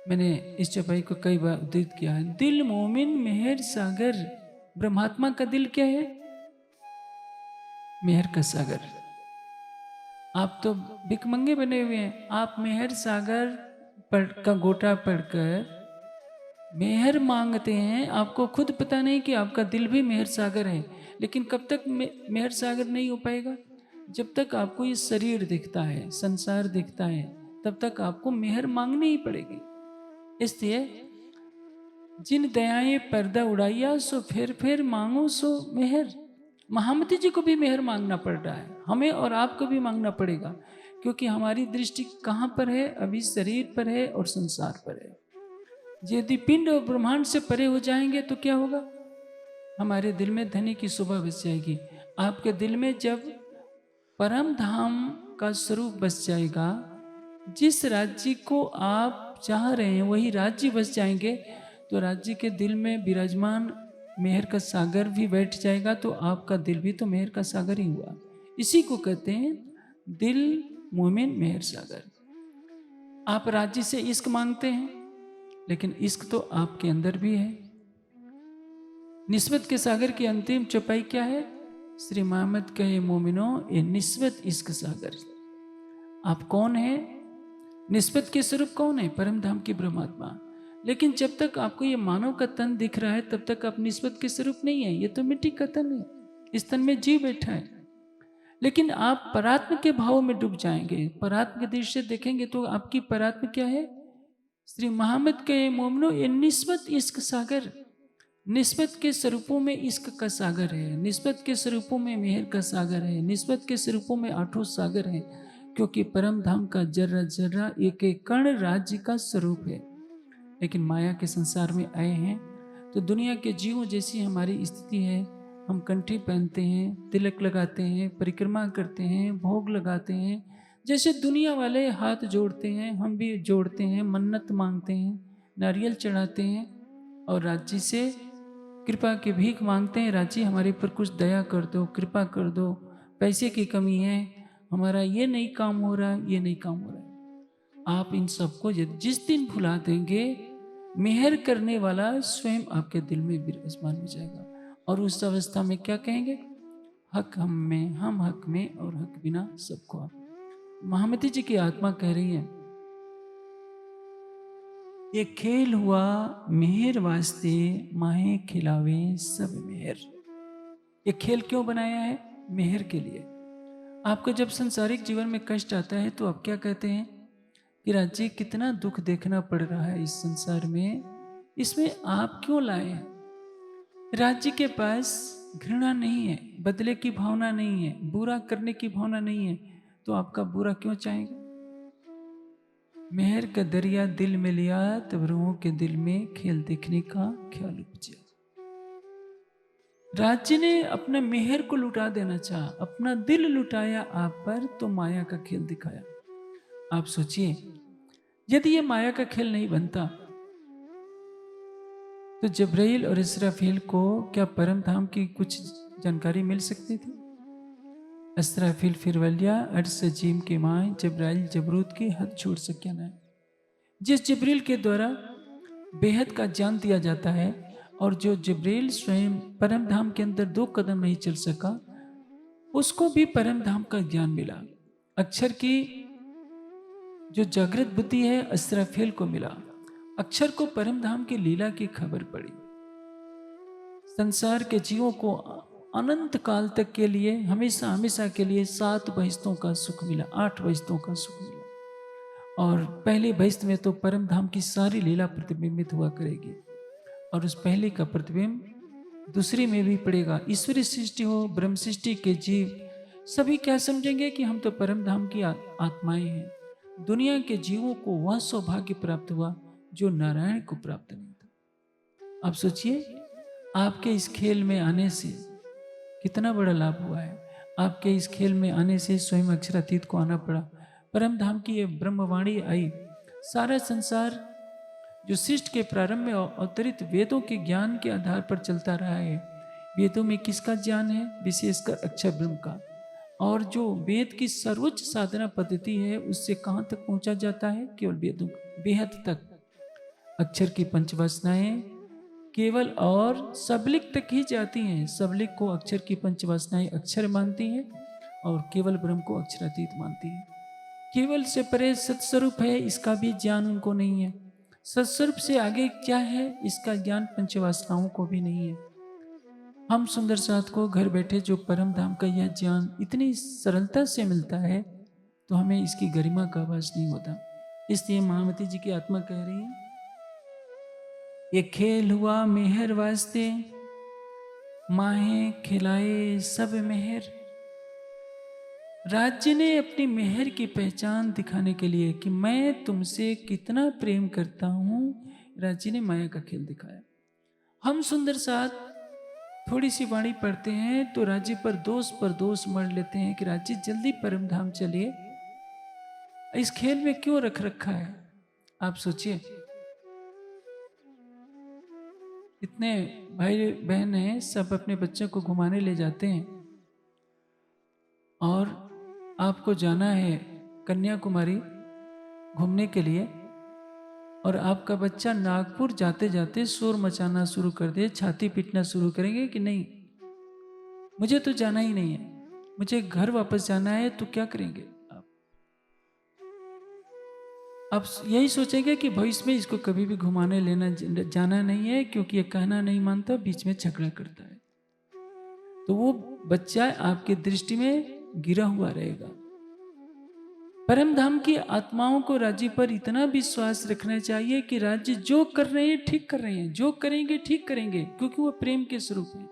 मैंने इस चौपाई को कई बार उद्धृत किया है। दिल मोमिन मेहर सागर। ब्रह्मात्मा का दिल क्या है? मेहर का सागर। आप तो भिकमंगे बने हुए हैं। आप मेहर सागर का गोटा पढ़कर मेहर मांगते हैं, आपको खुद पता नहीं कि आपका दिल भी मेहर सागर है। लेकिन कब तक मेहर सागर नहीं हो पाएगा? जब तक आपको ये शरीर दिखता है, संसार दिखता है, तब तक आपको मेहर मांगनी ही पड़ेगी। इसलिए जिन दयाएं पर्दा उड़ाइया, सो फिर मांगो सो मेहर। महामती जी को भी मेहर मांगना पड़ रहा है, हमें और आपको भी मांगना पड़ेगा, क्योंकि हमारी दृष्टि कहाँ पर है? अभी शरीर पर है और संसार पर है। यदि पिंड और ब्रह्मांड से परे हो जाएंगे तो क्या होगा? हमारे दिल में धनी की शोभा बस जाएगी। आपके दिल में जब परम धाम का स्वरूप बस जाएगा, जिस राज्य को आप चाह रहे हैं वही राज्य बस जाएंगे, तो राज्य के दिल में विराजमान मेहर का सागर भी बैठ जाएगा, तो आपका दिल भी तो मेहर का सागर ही हुआ। इसी को कहते हैं दिल मोमिन मेहर सागर। आप राज्य से इश्क मांगते हैं, लेकिन इश्क तो आपके अंदर भी है। निस्बत के सागर की अंतिम चौपाई क्या है? श्री मोहम्मद कहे मोमिनो, ये निस्बत इश्क सागर। आप कौन है? निस्बत के स्वरूप कौन है? परम धाम की ब्रह्मात्मा। लेकिन जब तक आपको ये मानव का तन दिख रहा है, तब तक आप निस्बत के स्वरूप नहीं है। ये तो मिट्टी का तन है, इस तन में जीव बैठा है। लेकिन आप परात्म के भाव में डूब जाएंगे, परात्म के दृष्टि से देखेंगे तो आपकी परात्म क्या है? श्री मोहम्मद के मोमनो, ये निस्बत इश्क सागर। निस्बत के स्वरूपों में इश्क का सागर है, निस्बत के स्वरूपों में मेहर का सागर है, निस्बत के स्वरूपों में आठों सागर है। क्योंकि परम धाम का जर्रा जर्रा एक एक कण राज्य का स्वरूप है। लेकिन माया के संसार में आए हैं तो दुनिया के जीवों जैसी हमारी स्थिति है। हम कंठी पहनते हैं, तिलक लगाते हैं, परिक्रमा करते हैं, भोग लगाते हैं। जैसे दुनिया वाले हाथ जोड़ते हैं, हम भी जोड़ते हैं, मन्नत मांगते हैं, नारियल चढ़ाते हैं और राज्य से कृपा की भीख मांगते हैं। राज्य हमारे पर कुछ दया कर दो, कृपा कर दो, पैसे की कमी है, हमारा ये नहीं काम हो रहा, ये नहीं काम हो रहा है। आप इन सबको जिस दिन भुला देंगे, मेहर करने वाला स्वयं आपके दिल में विराजमान हो जाएगा। और उस अवस्था में क्या कहेंगे? हक हम में, हम हक में, और हक बिना सबको आप। महामती जी की आत्मा कह रही है, ये खेल हुआ मेहर वास्ते, माहे खिलावे सब मेहर। ये खेल क्यों बनाया है? मेहर के लिए। आपको जब संसारिक जीवन में कष्ट आता है तो आप क्या कहते हैं कि राज्य कितना दुख देखना पड़ रहा है इस संसार में, इसमें आप क्यों लाए हैं? राज्य के पास घृणा नहीं है, बदले की भावना नहीं है, बुरा करने की भावना नहीं है, तो आपका बुरा क्यों चाहेगा? मेहर का दरिया दिल में लिया, तब रूहों के दिल में खेल देखने का ख्याल उपजा। राज्य ने अपने मेहर को लुटा देना चाहा, अपना दिल लुटाया आप पर, तो माया का खेल दिखाया। आप सोचिए, यदि ये माया का खेल नहीं बनता तो जब्राइल और इसराफील को क्या परम धाम की कुछ जानकारी मिल सकती थी? इसराफील फिरवलिया अर्श जीम के माए, जब्राइल जबरूत की हद छोड़ सकिया न। जिस जबरील के द्वारा बेहद का ज्ञान दिया जाता है, और जो जब्राइल स्वयं परम धाम के अंदर 2 कदम नहीं चल सका, उसको भी परम धाम का ज्ञान मिला। अक्षर की जो जागृत बुद्धि है इसराफील को मिला। अक्षर को परम धाम की लीला की खबर पड़ी। संसार के जीवों को अनंत काल तक के लिए, हमेशा हमेशा के लिए 7 बहिश्तों का सुख मिला, 8 बहिश्तों का सुख मिला। और पहले बहिश्त में तो परम धाम की सारी लीला प्रतिबिंबित हुआ करेगी, और उस पहले का प्रतिबिंब दूसरी में भी पड़ेगा। ईश्वरी सृष्टि हो, ब्रह्म सृष्टि के जीव सभी क्या समझेंगे कि हम तो परम धाम की आत्माएं हैं। दुनिया के जीवों को वह सौभाग्य प्राप्त हुआ जो नारायण को प्राप्त नहीं था। आप सोचिए, आपके इस खेल में आने से कितना बड़ा लाभ हुआ है। आपके इस खेल में आने से स्वयं अक्षरातीत को आना पड़ा। परम धाम की ये ब्रह्मवाणी आई। सारा संसार जो सृष्टि के प्रारंभ में अवतरित वेदों के ज्ञान के आधार पर चलता रहा है। वेदों में किसका ज्ञान है? विशेषकर अक्षर ब्रह्म का। और जो वेद की सर्वोच्च साधना पद्धति है, उससे कहाँ तक पहुंचा जाता है? केवल वेदों, बेहद तक। अक्षर की पंचवासनाएं केवल और सबलिक तक ही जाती हैं। सबलिक को अक्षर की पंचवासनाएं अक्षर मानती हैं, और केवल ब्रह्म को अक्षरातीत मानती हैं। केवल से परे सत्स्वरूप है, इसका भी ज्ञान उनको नहीं है। सत्स्वरूप से आगे क्या है इसका ज्ञान पंचवासनाओं को भी नहीं है। हम सुंदर साथ को घर बैठे जो परम धाम का यह ज्ञान इतनी सरलता से मिलता है तो हमें इसकी गरिमा का आभास नहीं होता। इसलिए महामती जी की आत्मा कह रही है, ये खेल हुआ मेहर वास्ते, माहे खिलाए सब मेहर। राज्य ने अपनी मेहर की पहचान दिखाने के लिए कि मैं तुमसे कितना प्रेम करता हूं, राज्य ने माया का खेल दिखाया। हम सुंदर साथ थोड़ी सी वाणी पढ़ते हैं तो राज्य पर दोष मर लेते हैं कि राज्य जल्दी परम धाम चलिए। इस खेल में क्यों रख रखा है आप सोचिए। इतने भाई बहन हैं, सब अपने बच्चों को घुमाने ले जाते हैं और आपको जाना है कन्याकुमारी घूमने के लिए और आपका बच्चा नागपुर जाते जाते शोर मचाना शुरू कर दे, छाती पीटना शुरू करेंगे कि नहीं मुझे तो जाना ही नहीं है, मुझे घर वापस जाना है, तो क्या करेंगे आप यही सोचेंगे कि भविष्य में इसको कभी भी घुमाने लेना जाना नहीं है क्योंकि ये कहना नहीं मानता, बीच में झगड़ा करता है। तो वो बच्चा आपकी दृष्टि में गिरा हुआ रहेगा। परम धाम की आत्माओं को राज्य पर इतना विश्वास रखना चाहिए कि राज्य जो कर रहे हैं ठीक कर रहे हैं, जो करेंगे ठीक करेंगे, क्योंकि वो प्रेम के स्वरूप है।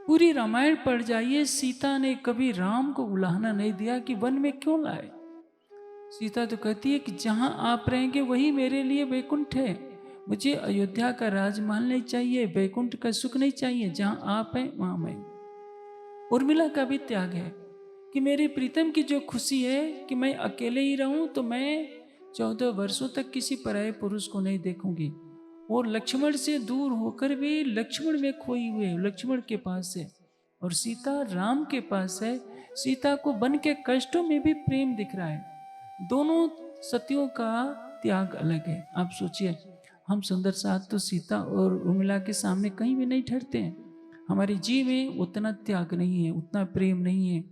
पूरी रामायण पढ़ जाइए, सीता ने कभी राम को उलाहना नहीं दिया कि वन में क्यों लाए। सीता तो कहती है कि जहां आप रहेंगे वही मेरे लिए वैकुंठ है, मुझे अयोध्या का राजमहल नहीं चाहिए, वैकुंठ का सुख नहीं चाहिए, जहां आप हैं वहां मैं। उर्मिला का भी त्याग है कि मेरे प्रीतम की जो खुशी है कि मैं अकेले ही रहूं तो मैं 14 वर्षों तक किसी पराये पुरुष को नहीं देखूंगी। और लक्ष्मण से दूर होकर भी लक्ष्मण में खोई हुए लक्ष्मण के पास है और सीता राम के पास है। सीता को वन के कष्टों में भी प्रेम दिख रहा है। दोनों सतियों का त्याग अलग है। आप सोचिए, हम सुंदर साथ तो सीता और उर्मिला के सामने कहीं भी नहीं ठहरते हैं। हमारे जीव में उतना त्याग नहीं है, उतना प्रेम नहीं है।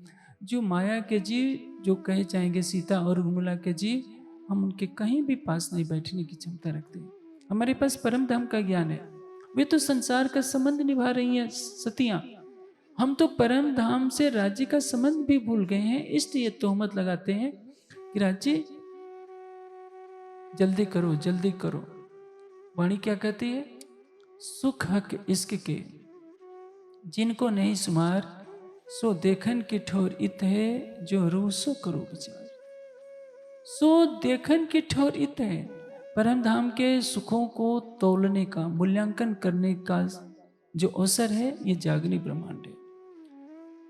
जो माया के जीव जो कहे जाएंगे सीता और उर्मिला के जीव, हम उनके कहीं भी पास नहीं बैठने की क्षमता रखते हैं। हमारे पास परम धाम का ज्ञान है। वे तो संसार का संबंध निभा रही हैं सतियां, हम तो परम धाम से राज्य का संबंध भी भूल गए हैं। इसलिए तोहमत लगाते हैं कि राज्य जल्दी करो जल्दी करो। वाणी क्या कहती है, सुख हक इश्क के जिनको नहीं सुमार, सो देखन की ठोर इत है, जो रू सो करो विचार। सो देखन की ठोर इत है, परम धाम के सुखों को तोलने का, मूल्यांकन करने का जो अवसर है, ये जागनी ब्रह्मांड है।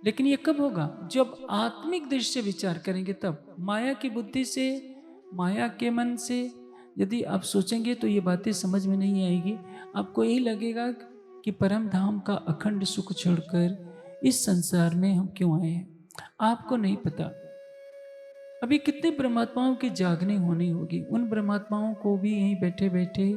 लेकिन ये कब होगा, जब आत्मिक दृष्टि से विचार करेंगे तब। माया की बुद्धि से, माया के मन से यदि आप सोचेंगे तो ये बातें समझ में नहीं आएगी। आपको यही लगेगा कि परम धाम का अखंड सुख छोड़कर इस संसार में हम क्यों आए हैं। आपको नहीं पता अभी कितने ब्रह्मात्माओं की जागनी होनी होगी। उन ब्रह्मात्माओं को भी यहीं बैठे बैठे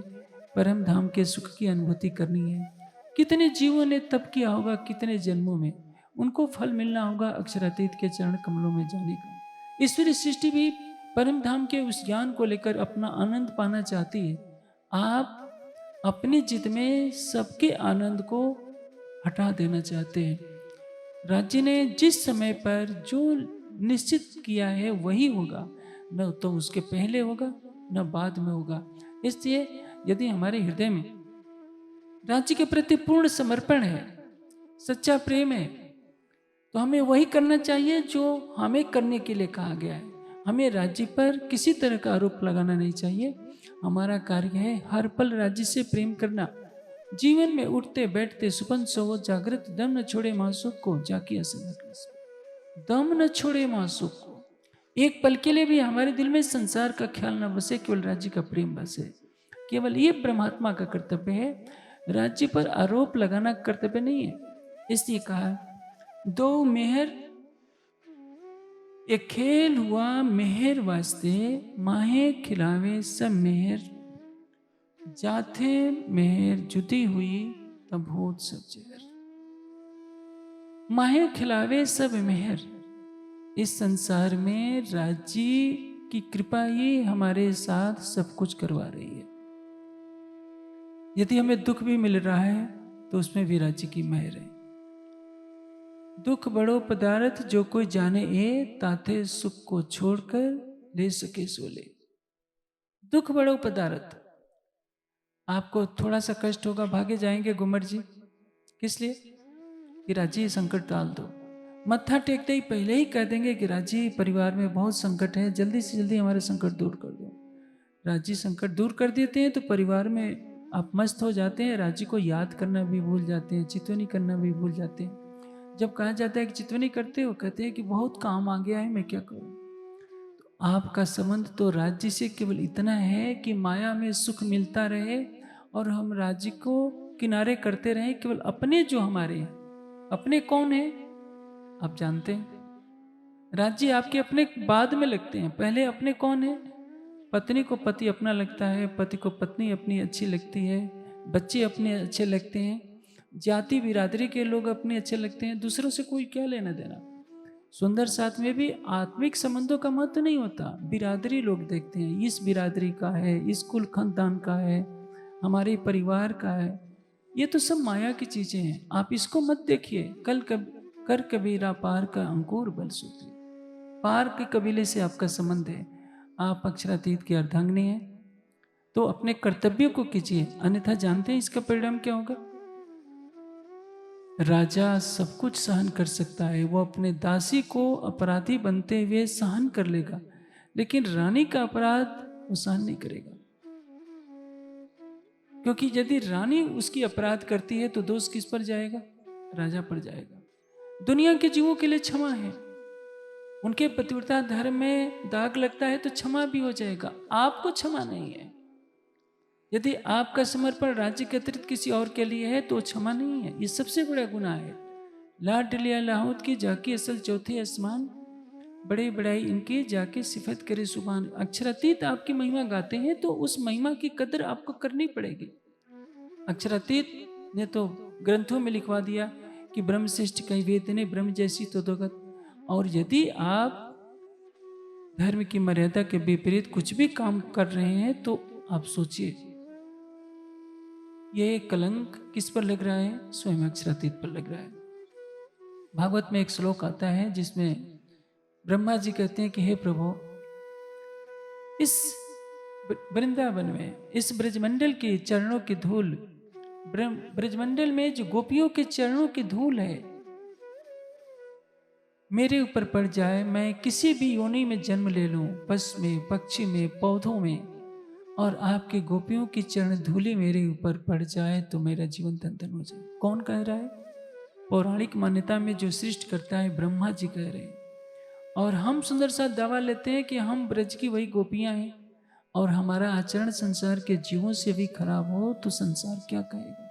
परम धाम के सुख की अनुभूति करनी है। कितने जीवों ने तप किया होगा, कितने जन्मों में, उनको फल मिलना होगा अक्षरातीत के चरण कमलों में जाने का। ईश्वरी सृष्टि भी परम धाम के उस ज्ञान को लेकर अपना आनंद पाना चाहती है। आप अपनी जिद में सबके आनंद को हटा देना चाहते हैं। राज्य ने जिस समय पर जो निश्चित किया है वही होगा, न तो उसके पहले होगा न बाद में होगा। इसलिए यदि हमारे हृदय में राज्य के प्रति पूर्ण समर्पण है, सच्चा प्रेम है, तो हमें वही करना चाहिए जो हमें करने के लिए कहा गया है। हमें राज्य पर किसी तरह का आरोप लगाना नहीं चाहिए। हमारा कार्य है हर पल राज्य से प्रेम करना। जीवन में उठते बैठते सुपन सोवो जागृत, दम न छोड़े मासूक को जाकी असल, दम न छोड़े मासूक को। एक पल के लिए भी हमारे दिल में संसार का ख्याल न बसे, केवल राज्य का प्रेम बसे। केवल ये परमात्मा का कर्तव्य है, राज्य पर आरोप लगाना कर्तव्य नहीं है। इसलिए कहा, दो मेहर एक खेल हुआ मेहर वास्ते, माहे खिलावे सब मेहर, जाथे मेहर जुदी हुई तब होत सब जहर। माहे खिलावे सब मेहर, इस संसार में राज्य की कृपा ही हमारे साथ सब कुछ करवा रही है। यदि हमें दुख भी मिल रहा है तो उसमें भी राज्य की मेहर है। दुख बड़ो पदार्थ जो कोई जाने ताते सुख को छोड़कर ले सके सो ले। दुख बड़ो पदार्थ, आपको थोड़ा सा कष्ट होगा, भागे जाएंगे घुमर जी, किस लिए? कि राजी संकट टाल दो। मत्था टेकते ही पहले ही कह देंगे कि राजी परिवार में बहुत संकट है, जल्दी से जल्दी हमारे संकट दूर कर दो। राजी संकट दूर कर देते हैं तो परिवार में आप मस्त हो जाते हैं, राजी को याद करना भी भूल जाते हैं, चितवनी करना भी भूल जाते हैं। जब कहा जाता है कि चितवनी करते हो, कहते हैं कि बहुत काम आ गया है, मैं क्या करूं। तो आपका संबंध तो राज्य से केवल इतना है कि माया में सुख मिलता रहे और हम राज्य को किनारे करते रहें, केवल अपने जो हमारे हैं। अपने कौन है आप जानते हैं? राज्य आपके अपने बाद में लगते हैं, पहले अपने कौन है? पत्नी को पति अपना लगता है, पति को पत्नी अपनी अच्छी लगती है, बच्चे अपने अच्छे लगते हैं, जाति बिरादरी के लोग अपने अच्छे लगते हैं, दूसरों से कोई क्या लेना देना। सुंदर साथ में भी आत्मिक संबंधों का महत्व नहीं होता, बिरादरी लोग देखते हैं, इस बिरादरी का है, इस कुल खानदान का है, हमारे परिवार का है। ये तो सब माया की चीजें हैं, आप इसको मत देखिए। कर कबीरा पार का अंकुर बल सूते। पार के कबीले से आपका संबंध है, आप अक्षरातीत के अर्धांगिनी हैं, तो अपने कर्तव्यों को कीजिए, अन्यथा जानते हैं इसका परिणाम क्या होगा। राजा सब कुछ सहन कर सकता है, वो अपने दासी को अपराधी बनते हुए सहन कर लेगा, लेकिन रानी का अपराध वो सहन नहीं करेगा। क्योंकि यदि रानी उसकी अपराध करती है तो दोष किस पर जाएगा? राजा पर जाएगा। दुनिया के जीवों के लिए क्षमा है, उनके पतिव्रता धर्म में दाग लगता है तो क्षमा भी हो जाएगा, आपको क्षमा नहीं है। यदि आपका समर्पण राज्य के अतिरिक्त किसी और के लिए है तो क्षमा नहीं है, ये सबसे बड़ा गुनाह है। लाड लिया लाहौद की जाके असल चौथे आसमान, बड़े बड़ाई इनकी जाके सिफत करे सुबान। अक्षरातीत आपकी महिमा गाते हैं तो उस महिमा की कदर आपको करनी पड़ेगी। अक्षरातीत ने तो ग्रंथों में लिखवा दिया कि ब्रह्म श्रेष्ठ कहीं वेद ने, ब्रह्म जैसी तो जगत। और यदि आप धर्म की मर्यादा के विपरीत कुछ भी काम कर रहे हैं तो आप सोचिए, ये कलंक किस पर लग रहा है? स्वयं अक्षरातीत पर लग रहा है। भागवत में एक श्लोक आता है जिसमें ब्रह्मा जी कहते हैं कि हे प्रभु, इस वृंदावन में, इस ब्रजमंडल के चरणों की धूल, ब्रजमंडल में जो गोपियों के चरणों की धूल है, मेरे ऊपर पड़ जाए, मैं किसी भी योनि में जन्म ले लूं, पशु में, पक्षी में, पौधों में, और आपके गोपियों की चरण धूली मेरे ऊपर पड़ जाए तो मेरा जीवन धन हो जाए। कौन कह रहा है? पौराणिक मान्यता में जो सृष्टि करता है ब्रह्मा जी कह रहे हैं। और हम सुंदर सा दावा लेते हैं कि हम ब्रज की वही गोपियां हैं, और हमारा आचरण संसार के जीवों से भी खराब हो तो संसार क्या कहेगा।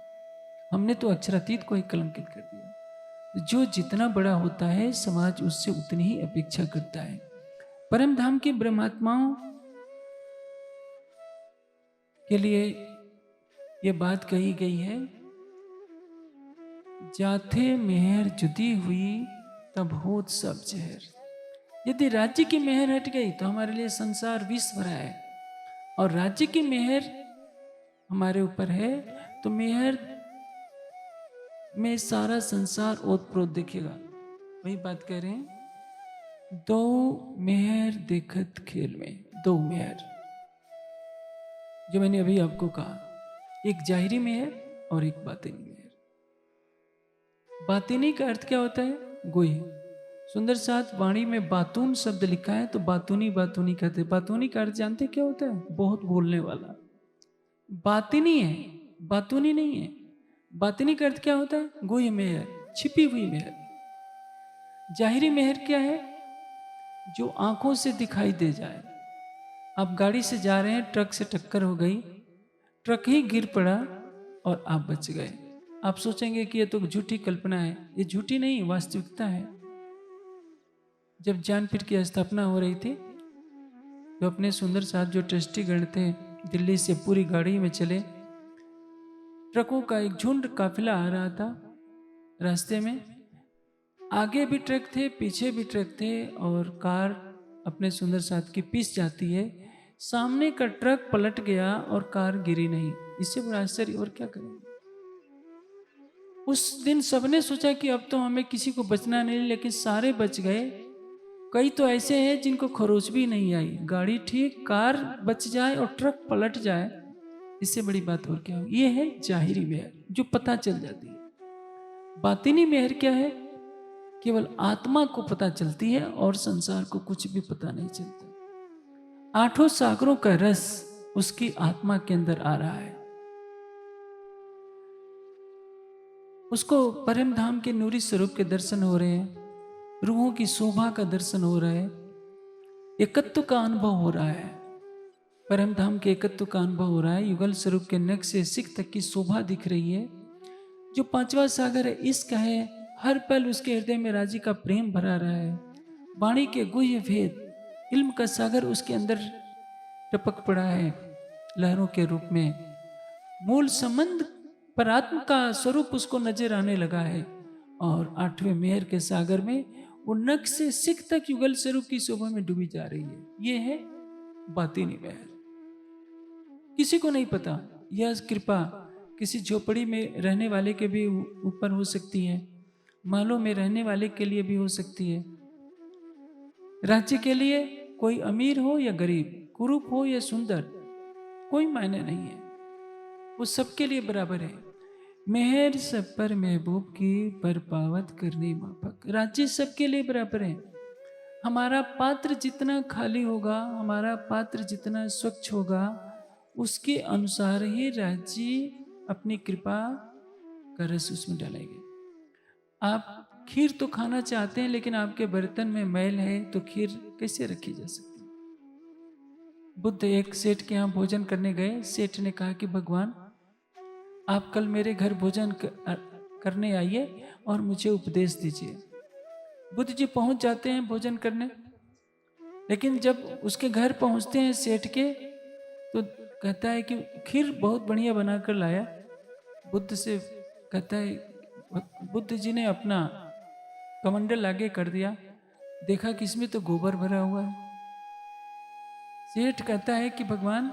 हमने तो अक्षरातीत को ही कलंकित कर दिया। जो जितना बड़ा होता है समाज उससे उतनी ही अपेक्षा करता है। परम धाम के ब्रह्मात्माओं के लिए यह बात कही गई है, जाथे मेहर जुदी हुई तब होत सब जहर। यदि राज्य की मेहर हट गई तो हमारे लिए संसार विष भरा है, और राज्य की मेहर हमारे ऊपर है तो मेहर में सारा संसार ओतप्रोत दिखेगा। वही बात कह रहे हैं, दो मेहर देखत खेल में, दो मेहर जो मैंने अभी आपको कहा, एक जाहिरी मेहर और एक बातिनी मेहर। बातिनी का अर्थ क्या होता है? गोई। सुंदर साथ वाणी में बातून शब्द लिखा है तो बातूनी बातूनी कहते। बातूनी का अर्थ जानते क्या होता है? बहुत बोलने वाला। बातिनी है, बातूनी नहीं है। बातिनी का अर्थ क्या होता है? गोई मेहर, छिपी हुई मेहर। जाहिरी मेहर क्या है? जो आंखों से दिखाई दे जाए। आप गाड़ी से जा रहे हैं, ट्रक से टक्कर हो गई, ट्रक ही गिर पड़ा और आप बच गए। आप सोचेंगे कि ये तो झूठी कल्पना है। ये झूठी नहीं, वास्तविकता है। जब ज्ञानपीठ की स्थापना हो रही थी तो अपने सुंदर साथ जो ट्रस्टीगण थे दिल्ली से पूरी गाड़ी में चले, ट्रकों का एक झुंड काफिला आ रहा था। रास्ते में आगे भी ट्रक थे, पीछे भी ट्रक थे, और कार अपने सुंदर साथ की पीस जाती है। सामने का ट्रक पलट गया और कार गिरी नहीं। इससे बड़ा आश्चर्य और क्या करेंगे। उस दिन सबने सोचा कि अब तो हमें किसी को बचना नहीं, लेकिन सारे बच गए। कई तो ऐसे हैं जिनको खरोच भी नहीं आई। गाड़ी ठीक, कार बच जाए और ट्रक पलट जाए, इससे बड़ी बात और क्या हो। ये है जाहिरी मेहर जो पता चल जाती है। बातिनी मेहर क्या है? केवल आत्मा को पता चलती है और संसार को कुछ भी पता नहीं चलता। आठों सागरों का रस उसकी आत्मा के अंदर आ रहा है। उसको परम धाम के नूरी स्वरूप के दर्शन हो रहे हैं, रूहों की शोभा का दर्शन हो रहा है, एकत्व का अनुभव हो रहा है। परम धाम के एकत्व का अनुभव हो रहा है। युगल स्वरूप के नख से सिख तक की शोभा दिख रही है। जो पांचवा सागर है इश्क है, हर पल उसके हृदय में राजी का प्रेम भरा रहा है। वाणी के गुह्य भेद, इल्म का सागर उसके अंदर टपक पड़ा है लहरों के रूप में। मूल संबंध परात्म का स्वरूप उसको नजर आने लगा है। और आठवें मेहर के सागर में वो नख से सिख तक युगल स्वरूप की शोभा में डूबी जा रही है। ये है बातिनी मेहर। किसी को नहीं पता यह कृपा किसी झोपड़ी में रहने वाले के भी ऊपर हो सकती है, महलों में रहने वाले के लिए भी हो सकती है। राज्य के लिए कोई अमीर हो या गरीब, कुरूप हो या सुंदर, कोई मायने नहीं है, वो सबके लिए बराबर है। मेहर सब पर महबूब की, पर पावत करनी माफक। राज्य सबके लिए बराबर है। हमारा पात्र जितना खाली होगा, हमारा पात्र जितना स्वच्छ होगा, उसके अनुसार ही राज्य अपनी कृपा का रस उसमें डालेंगे। आप खीर तो खाना चाहते हैं, लेकिन आपके बर्तन में मैल है तो खीर कैसे रखी जा सकती है। बुद्ध एक सेठ के यहाँ भोजन करने गए। सेठ ने कहा कि भगवान आप कल मेरे घर भोजन करने आइए और मुझे उपदेश दीजिए। बुद्ध जी पहुंच जाते हैं भोजन करने, लेकिन जब उसके घर पहुंचते हैं सेठ के, तो कहता है कि खीर बहुत बढ़िया बनाकर लाया। बुद्ध से कहता है, बुद्ध जी ने अपना कमंडल आगे कर दिया, देखा कि इसमें तो गोबर भरा हुआ है। सेठ कहता है कि भगवान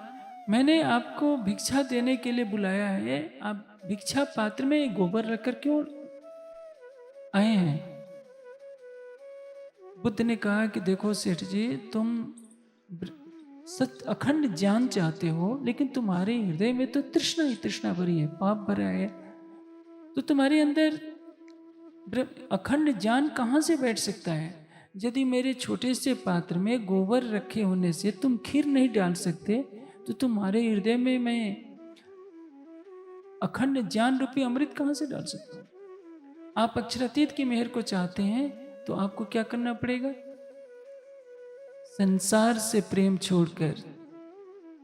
मैंने आपको भिक्षा देने के लिए बुलाया है, आप भिक्षा पात्र में गोबर रखकर क्यों आए हैं। बुद्ध ने कहा कि देखो सेठ जी, तुम सत्य अखंड ज्ञान चाहते हो, लेकिन तुम्हारे हृदय में तो तृष्णा ही तृष्णा भरी है, पाप भरा है। तो तुम्हारे अंदर अखंड ज्ञान कहाँ से बैठ सकता है। यदि मेरे छोटे से पात्र में गोबर रखे होने से तुम खीर नहीं डाल सकते, तो तुम्हारे हृदय में मैं अखंड ज्ञान रूपी अमृत कहां से डाल सकता हूं। आप अक्षरातीत की मेहर को चाहते हैं तो आपको क्या करना पड़ेगा। संसार से प्रेम छोड़कर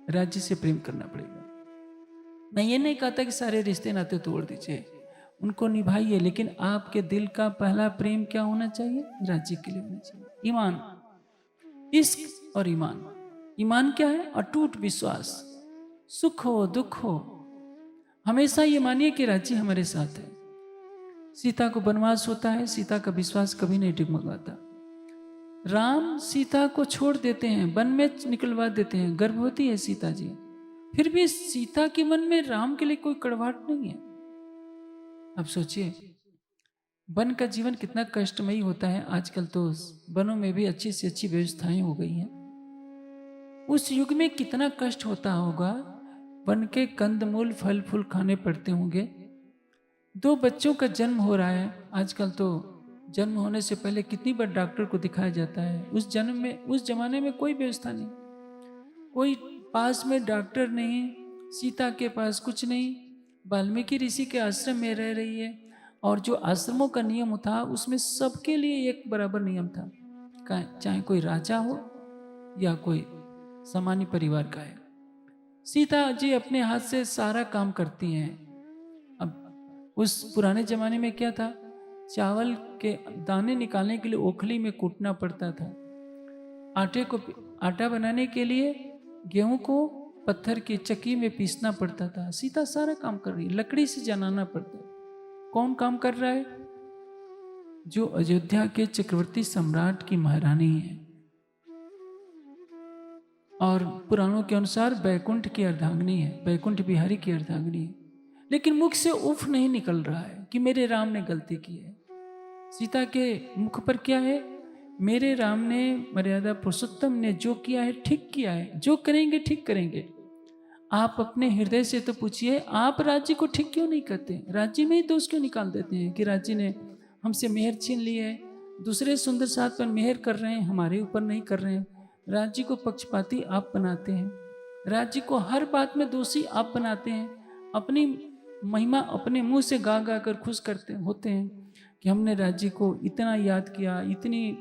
राज्य से प्रेम करना पड़ेगा। मैं ये नहीं कहता कि सारे रिश्ते नाते तोड़ दीजिए, उनको निभाइए, लेकिन आपके दिल का पहला प्रेम क्या होना चाहिए, राज्य के लिए होना चाहिए। ईमान, इश्क और ईमान। ईमान क्या है, अटूट विश्वास। सुख हो दुख हो हमेशा ये मानिए कि राज्य हमारे साथ है। सीता को वनवास होता है, सीता का विश्वास कभी नहीं डगमगाता। राम सीता को छोड़ देते हैं, वन में निकलवा देते हैं, गर्भवती है सीता जी, फिर भी सीता के मन में राम के लिए कोई कड़वाहट नहीं है। अब सोचिए वन का जीवन कितना कष्टमयी होता है। आजकल तो वनों में भी अच्छी से अच्छी व्यवस्थाएं हो गई हैं। उस युग में कितना कष्ट होता होगा। वन के कंदमूल फल फूल खाने पड़ते होंगे। 2 बच्चों का जन्म हो रहा है। आजकल तो जन्म होने से पहले कितनी बार डॉक्टर को दिखाया जाता है। उस जमाने में कोई व्यवस्था नहीं, कोई पास में डॉक्टर नहीं, सीता के पास कुछ नहीं। वाल्मीकि ऋषि के आश्रम में रह रही है, और जो आश्रमों का नियम था उसमें सबके लिए एक बराबर नियम था, चाहे कोई राजा हो या कोई सामान्य परिवार का है। सीता जी अपने हाथ से सारा काम करती हैं। अब उस पुराने जमाने में क्या था, चावल के दाने निकालने के लिए ओखली में कूटना पड़ता था। आटा बनाने के लिए गेहूं को पत्थर की चक्की में पीसना पड़ता था। सीता सारा काम कर रही है, लकड़ी से जलाना पड़ता है। कौन काम कर रहा है, जो अयोध्या के चक्रवर्ती सम्राट की महारानी है। और पुराणों के अनुसार बैकुंठ की अर्धांगिनी है, बैकुंठ बिहारी की अर्धांगिनी है। लेकिन मुख से उफ नहीं निकल रहा है कि मेरे राम ने गलती की है। सीता के मुख पर क्या है? मेरे राम ने, मर्यादा पुरुषोत्तम ने जो किया है ठीक किया है, जो करेंगे ठीक करेंगे। आप अपने हृदय से तो पूछिए, आप राज्य को ठीक क्यों नहीं करते? राज्य में ही दोष क्यों निकाल देते हैं कि राज्य ने हमसे मेहर छीन ली है, दूसरे सुंदर साथ पर मेहर कर रहे हैं, हमारे ऊपर नहीं कर रहे हैं। राज्य को पक्षपाती आप बनाते हैं, राज्य को हर बात में दोषी आप बनाते हैं। अपनी महिमा अपने मुंह से गा गा कर खुश करते होते हैं कि हमने राज्य को इतना याद किया, इतनी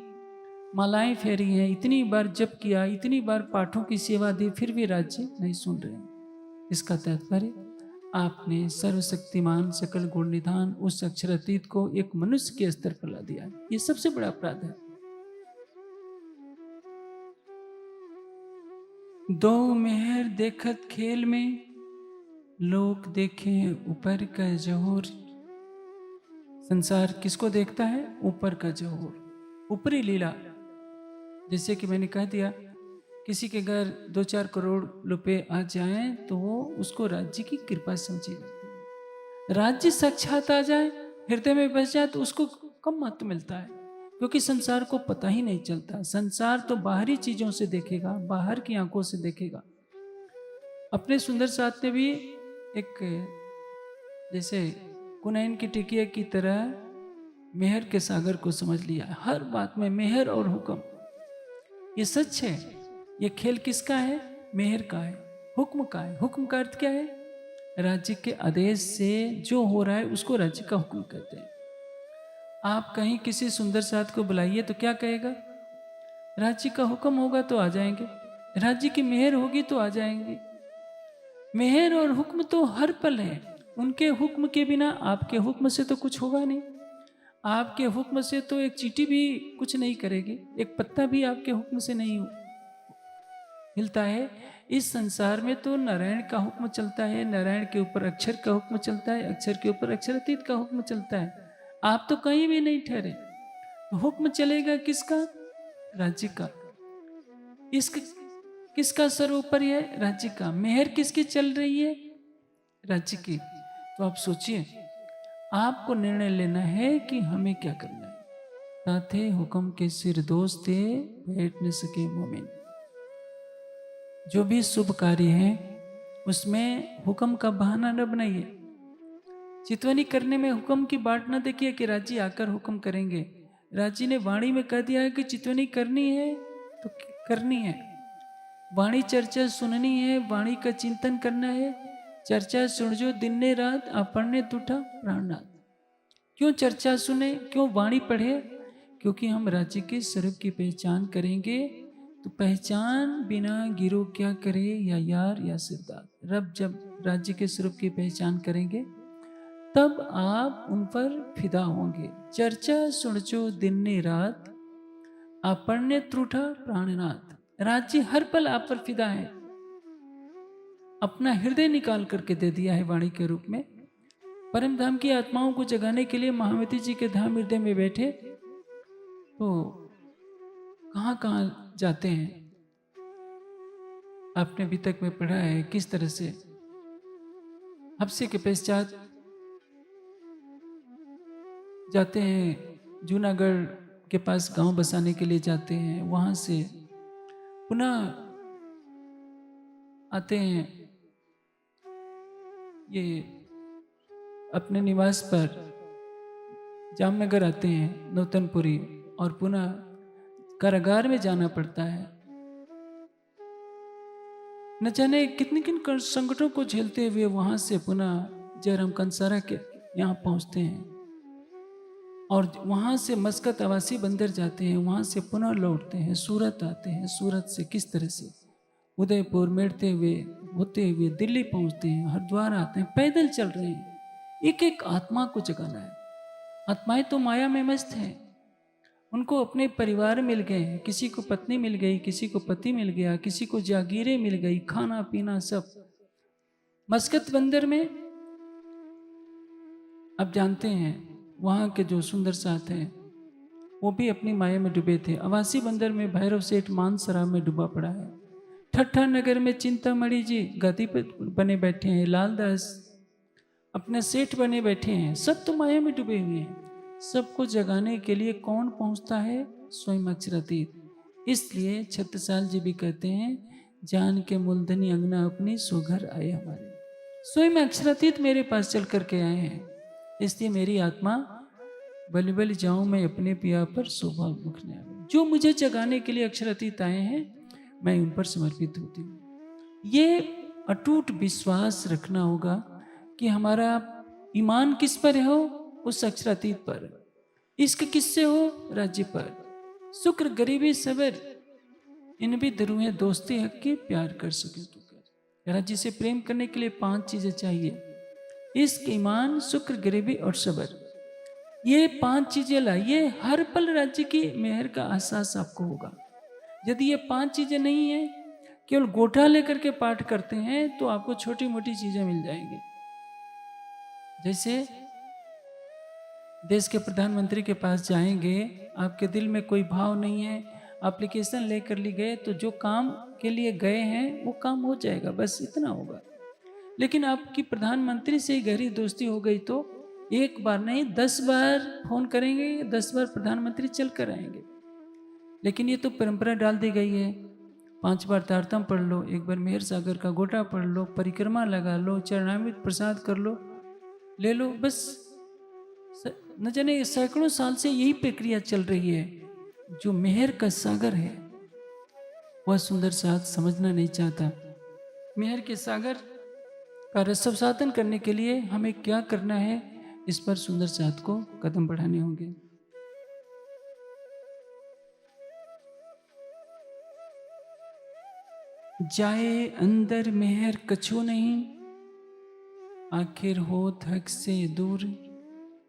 मालाएं फेरी हैं, इतनी बार जप किया, इतनी बार पाठों की सेवा दी, फिर भी राज्य नहीं सुन रहे हैं। इसका तात्पर्य, आपने सर्वशक्तिमान सकल गुण निधान उस अक्षरातीत को एक मनुष्य के स्तर पर ला दिया है। ये सबसे बड़ा अपराध है। दो मेहर देखत खेल में, लोग देखें ऊपर का जोहर। संसार किसको देखता है? ऊपर का जोहर, ऊपरी लीला। जैसे कि मैंने कह दिया, किसी के घर 2-4 करोड़ रुपए आ जाएं तो वो उसको राज्य की कृपा समझी जाती है। राज्य साक्षात आ जाए, हृदय में बस जाए तो उसको कम महत्व मिलता है, क्योंकि संसार को पता ही नहीं चलता। संसार तो बाहरी चीजों से देखेगा, बाहर की आंखों से देखेगा। अपने सुंदर साथ ने भी एक, जैसे कुनैन की टिकिया की तरह मेहर के सागर को समझ लिया। हर बात में मेहर और हुक्म, ये सच है। ये खेल किसका है? मेहर का है, हुक्म का है। हुक्म का अर्थ क्या है? राज्य के आदेश से जो हो रहा है उसको राज्य का हुक्म कहते हैं। आप कहीं किसी सुंदर साथ को बुलाइए तो क्या कहेगा? राज्य का हुक्म होगा तो आ जाएंगे, राज्य की मेहर होगी तो आ जाएंगे। मेहर और हुक्म तो हर पल है। उनके हुक्म के बिना आपके हुक्म से तो कुछ होगा नहीं। आपके हुक्म से तो एक चींटी भी कुछ नहीं करेगी, एक पत्ता भी आपके हुक्म से नहीं हिलता है। इस संसार में तो नारायण का हुक्म चलता है, नारायण के ऊपर अक्षर का हुक्म चलता है, अक्षर के ऊपर अक्षरातीत का हुक्म चलता है। आप तो कहीं भी नहीं ठहरे। हुक्म चलेगा किसका? राज्य का। इसक किसका सर्वोपरि है? राज्य का। मेहर किसकी चल रही है? राज्य की। तो आप सोचिए, आपको निर्णय लेना है कि हमें क्या करना है। ताथे हुक्म के सिर दोस्ते, बैठ न सके मोमिन। जो भी शुभ कार्य है उसमें हुक्म का बहाना न बनाइए। चितवनी करने में हुक्म की बाट न देखिए कि राज्य आकर हुक्म करेंगे। राज्य ने वाणी में कह दिया है कि चितवनी करनी है तो करनी है। वाणी चर्चा सुननी है, वाणी का चिंतन करना है। चर्चा सुन जो दिन ने रात, आपने टूटा प्राणनाथ। क्यों चर्चा सुने, क्यों वाणी पढ़े? क्योंकि हम राज्य के स्वरूप की पहचान करेंगे। तो पहचान बिना गिरो क्या करे, या यार या सिरदार। रब जब राज्य के स्वरूप की पहचान करेंगे तब आप उन पर फिदा होंगे। चर्चा सुनचो दिन ने रात, आपने त्रुठा प्राणनाथ। राज्य हर पल आप पर फिदा है, अपना हृदय निकाल करके दे दिया है वाणी के रूप में। परम धाम की आत्माओं को जगाने के लिए महामती जी के धाम हृदय में बैठे तो कहाँ कहाँ जाते हैं। आपने अभी तक में पढ़ा है किस तरह से हफ्से के पश्चात जाते हैं, जूनागढ़ के पास गांव बसाने के लिए जाते हैं। वहां से पुनः आते हैं ये अपने निवास पर, जामनगर आते हैं, नौतनपुरी, और पुनः कारागार में जाना पड़ता है। न जाने कितने किन संकटों को झेलते हुए वहां से पुनः जयराम कंसारा के यहाँ पहुंचते हैं, और वहां से मस्कत आवासी बंदर जाते हैं, वहां से पुनः लौटते हैं, सूरत आते हैं। सूरत से किस तरह से उदयपुर मेड़ते हुए होते हुए दिल्ली पहुंचते हैं, हरिद्वार आते हैं, पैदल चल रहे हैं। एक एक आत्मा को जगाना है। आत्माएं तो माया में मस्त हैं, उनको अपने परिवार मिल गए, किसी को पत्नी मिल गई, किसी को पति मिल गया, किसी को जागीरें मिल गई, खाना पीना सब। मस्कत बंदर में अब जानते हैं वहां के जो सुंदर साथ हैं वो भी अपनी माया में डूबे थे। अवासी बंदर में भैरव सेठ मान शराब में डूबा पड़ा है। ठट्ठा नगर में चिंतामणि जी गद्दी पर बने बैठे हैं, लालदास अपने सेठ बने बैठे हैं, सब तो माया में डूबे हुए हैं। सबको जगाने के लिए कौन पहुंचता है? स्वयं अक्षरातीत। इसलिए छत्रसाल जी भी कहते हैं, जान के मूलधनी अंगना अपनी सो घर आए हमारे। स्वयं अक्षरातीत मेरे पास चल करके आए हैं, इसलिए मेरी आत्मा बलि बलि जाऊं मैं अपने पिया पर शोभा मुख ने आवे। जो मुझे जगाने के लिए अक्षरातीत आए हैं, मैं उन पर समर्पित होती हूँ। ये अटूट विश्वास रखना होगा कि हमारा ईमान किस पर हो? उस अक्षरातीत पर। इश्क किससे हो? राज्य पर। शुक्र गरीबी सबर इन भी धरुएं दोस्ती हक की, प्यार कर सके तो कर। राज्य से प्रेम करने के लिए 5 चीजें चाहिए: इश्क, ईमान, शुक्र, गरीबी और सबर। ये 5 चीजें लाइए, हर पल राज्य की मेहर का एहसास आपको होगा। यदि ये 5 चीजें नहीं है, केवल गोठा लेकर के पाठ करते हैं, तो आपको छोटी मोटी चीजें मिल जाएंगी। जैसे देश के प्रधानमंत्री के पास जाएंगे, आपके दिल में कोई भाव नहीं है, एप्लीकेशन लेकर ली गए, तो जो काम के लिए गए हैं वो काम हो जाएगा, बस इतना होगा। लेकिन आपकी प्रधानमंत्री से गहरी दोस्ती हो गई तो एक बार नहीं 10 बार फोन करेंगे, 10 बार प्रधानमंत्री चल कर आएंगे। लेकिन ये तो परंपरा डाल दी गई है, 5 बार तारतम पढ़ लो, एक बार मेहर सागर का गोटा पढ़ लो, परिक्रमा लगा लो, चरणामृत प्रसाद कर लो, ले लो, बस। न जाने सैकड़ों साल से यही प्रक्रिया चल रही है। जो मेहर का सागर है वह सुंदर साथ समझना नहीं चाहता। मेहर के सागर का रससाधन करने के लिए हमें क्या करना है, इस पर सुंदर साथ को कदम बढ़ाने होंगे। जाए अंदर मेहर कछु नहीं, आखिर हो थक से दूर।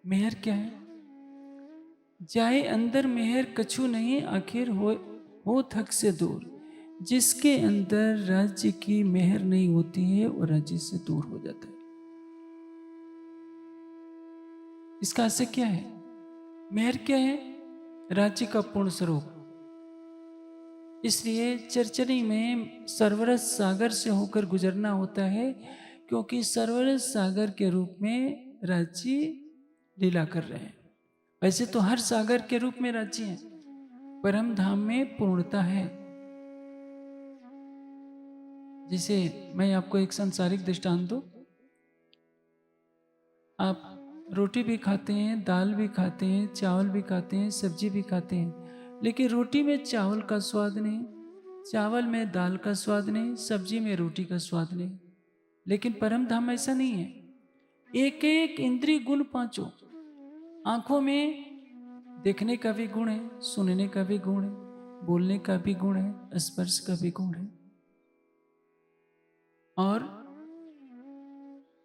मेहर क्या है? जाए अंदर मेहर कछु नहीं, आखिर हो थक से दूर। जिसके अंदर राज्य की मेहर नहीं होती है वो राज्य से दूर हो जाता है। इसका अर्थ क्या है? मेहर क्या है? राज्य का पूर्ण स्वरूप। इसलिए चरचरी में सर्वरस सागर से होकर गुजरना होता है, क्योंकि सर्वरस सागर के रूप में राज्य लीला कर रहे हैं। वैसे तो हर सागर के रूप में राज्य है, परम धाम में पूर्णता है। जैसे मैं आपको एक सांसारिक दृष्टांत दूं, आप रोटी भी खाते हैं, दाल भी खाते हैं, चावल भी खाते हैं, सब्जी भी खाते हैं, लेकिन रोटी में चावल का स्वाद नहीं, चावल में दाल का स्वाद नहीं, सब्जी में रोटी का स्वाद नहीं। लेकिन परम धाम ऐसा नहीं है। एक एक इंद्रिय गुण पांचों, आंखों में देखने का भी गुण है, सुनने का भी गुण है, बोलने का भी गुण है, स्पर्श का भी गुण है। और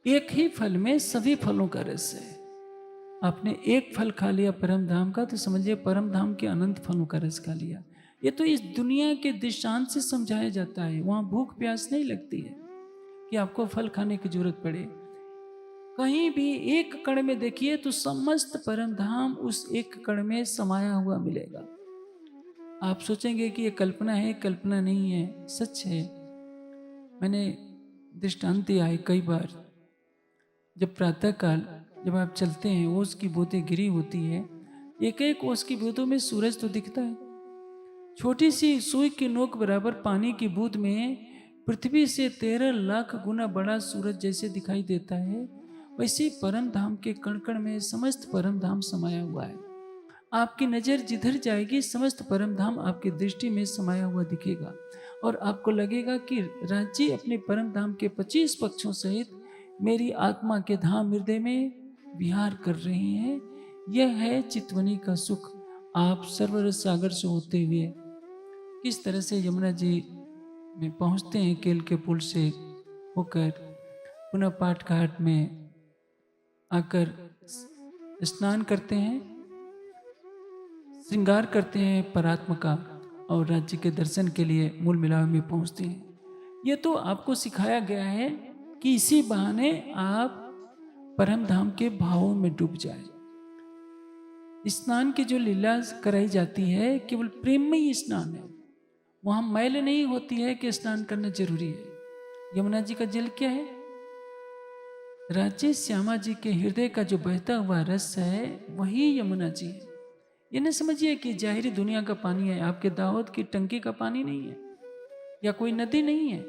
एक ही फल में सभी फलों का रस है। आपने एक फल खा लिया परम धाम का, तो समझिए परम धाम के अनंत फलों का रस खा लिया। ये तो इस दुनिया के दृष्टांत से समझाया जाता है। वहां भूख प्यास नहीं लगती है कि आपको फल खाने की जरूरत पड़े। कहीं भी एक कण में देखिए तो समस्त परम धाम उस एक कण में समाया हुआ मिलेगा। आप सोचेंगे कि ये कल्पना है, कल्पना नहीं है, सच है। मैंने दृष्टांत दिया है कई बार। जब प्रातः काल जब आप चलते हैं, ओस की बूंदें गिरी होती है, एक एक ओस की बूंदों में सूरज तो दिखता है। छोटी सी सुई की नोक बराबर पानी की बूंद में पृथ्वी से 13 लाख गुना बड़ा सूरज जैसे दिखाई देता है, वैसे परम धाम के कण कण में समस्त परम धाम समाया हुआ है। आपकी नजर जिधर जाएगी समस्त परम धाम आपकी दृष्टि में समाया हुआ दिखेगा, और आपको लगेगा कि राज्य अपने परम धाम के 25 पक्षों सहित मेरी आत्मा के धाम हृदय में विहार कर रही हैं। यह है चितवनी का सुख। आप सर्वरस सागर से होते हुए किस तरह से यमुना जी में पहुंचते हैं, केल के पुल से होकर पुनः पाठ घाट में आकर स्नान करते हैं, श्रृंगार करते हैं परात्मा का, और राज्य के दर्शन के लिए मूल मिलाव में पहुंचते हैं। ये तो आपको सिखाया गया है कि इसी बहाने आप परम धाम के भावों में डूब जाए। स्नान की जो लीला कराई जाती है केवल प्रेम में ही स्नान है। वहां मैल नहीं होती है कि स्नान करना जरूरी है। यमुना जी का जल क्या है? राज्य श्यामा जी के हृदय का जो बहता हुआ रस है वही यमुना जी है। ये न समझिए कि जाहिरी दुनिया का पानी है, आपके दाऊद की टंकी का पानी नहीं है या कोई नदी नहीं है।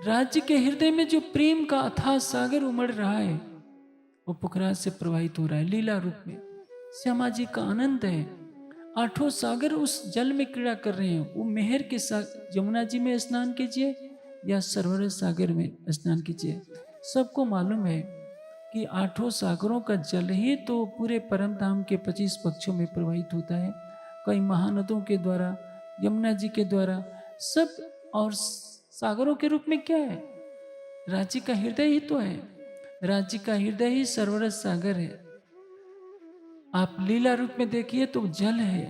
राज्य के हृदय में जो प्रेम का अथाह सागर उमड़ रहा है वो पुखराज से प्रवाहित हो रहा है लीला रूप में। श्यामा जी का आनंद है। आठों सागर उस जल में क्रीड़ा कर रहे हैं। वो मेहर के साथ यमुना जी में स्नान कीजिए या सरोवर सागर में स्नान कीजिए, सबको मालूम है कि आठों सागरों का जल ही तो पूरे परम धाम के 25 पक्षों में प्रवाहित होता है, कई महानदों के द्वारा, यमुना जी के द्वारा सब। और सागरों के रूप में क्या है? राज्य का हृदय ही तो है। राज्य का हृदय ही सरोवर सागर है। आप लीला रूप में देखिए तो जल है,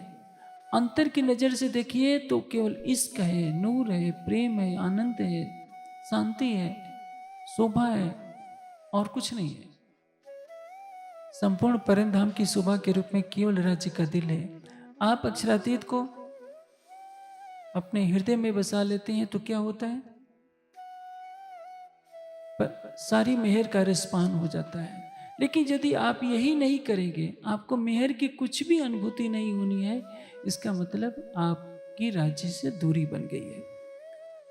अंतर की नजर से देखिए तो केवल इश्क है, नूर है, प्रेम है, आनंद है, शांति है, शोभा है और कुछ नहीं है। संपूर्ण परम धाम की शोभा के रूप में केवल राज्य का दिल है। आप अक्षरातीत को अपने हृदय में बसा लेते हैं तो क्या होता है? पर सारी मेहर का रिस्पान हो जाता है। लेकिन यदि आप यही नहीं करेंगे, आपको मेहर की कुछ भी अनुभूति नहीं होनी है, इसका मतलब आपकी राज्य से दूरी बन गई है।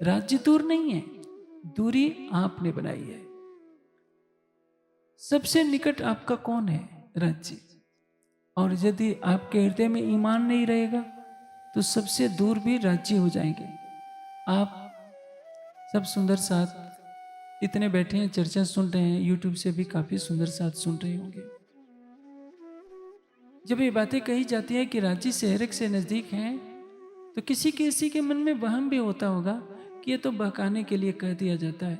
राज्य दूर नहीं है, दूरी आपने बनाई है। सबसे निकट आपका कौन है? राज्य। और यदि आपके हृदय में ईमान नहीं रहेगा तो सबसे दूर भी राज्य हो जाएंगे। आप सब सुंदर साथ इतने बैठे हैं, चर्चा सुन रहे हैं, यूट्यूब से भी काफी सुंदर साथ सुन रहे होंगे। जब ये बातें कही जाती है कि रांची शहर से नजदीक है तो किसी किसी के मन में वहम भी होता होगा कि ये तो बहकाने के लिए कह दिया जाता है।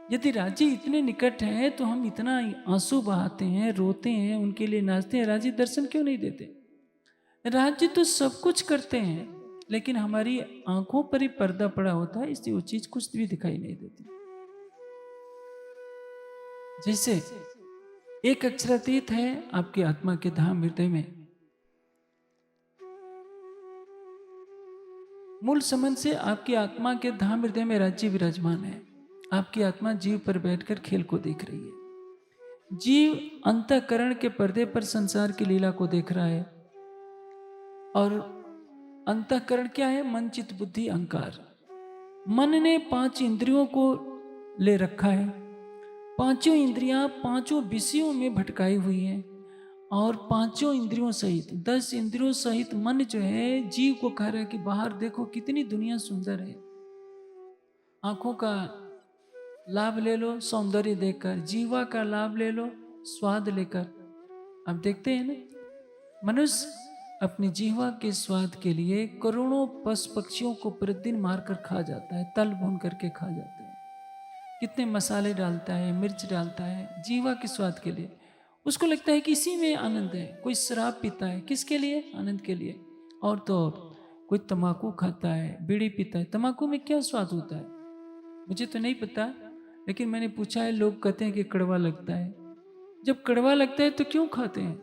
यदि रांची इतने निकट है तो हम इतना आंसू बहाते हैं, रोते हैं, उनके लिए नाचते हैं, रांची दर्शन क्यों नहीं देते? राज्य तो सब कुछ करते हैं लेकिन हमारी आंखों पर ही पर्दा पड़ा होता है, इसलिए वो चीज कुछ भी दिखाई नहीं देती। जैसे एक अक्षरातीत है आपकी आत्मा के धाम हृदय में, मूल संबंध से आपकी आत्मा के धाम हृदय में राज्य विराजमान है। आपकी आत्मा जीव पर बैठकर खेल को देख रही है। जीव अंतःकरण के पर्दे पर संसार की लीला को देख रहा है। और अंतःकरण क्या है? मन, चित्त, बुद्धि, अहंकार। मन ने 5 इंद्रियों को ले रखा है। पांचों इंद्रियां पांचों विषयों में भटकाई हुई हैं और पांचों इंद्रियों सहित 10 इंद्रियों सहित मन जो है जीव को कह रहा है कि बाहर देखो कितनी दुनिया सुंदर है। आंखों का लाभ ले लो सौंदर्य देखकर, जीवा का लाभ ले लो स्वाद लेकर। अब देखते हैं ना, मनुष्य अपनी जीवा के स्वाद के लिए करोड़ों पशु पक्षियों को प्रतिदिन मारकर खा जाता है, तल भून करके खा जाता है, कितने मसाले डालता है, मिर्च डालता है जीवा के स्वाद के लिए। उसको लगता है कि इसी में आनंद है। कोई शराब पीता है किसके लिए? आनंद के लिए। और तो और कोई तम्बाकू खाता है, बीड़ी पीता है। तम्बाकू में क्या स्वाद होता है मुझे तो नहीं पता, लेकिन मैंने पूछा है, लोग कहते हैं कि कड़वा लगता है। जब कड़वा लगता है तो क्यों खाते हैं?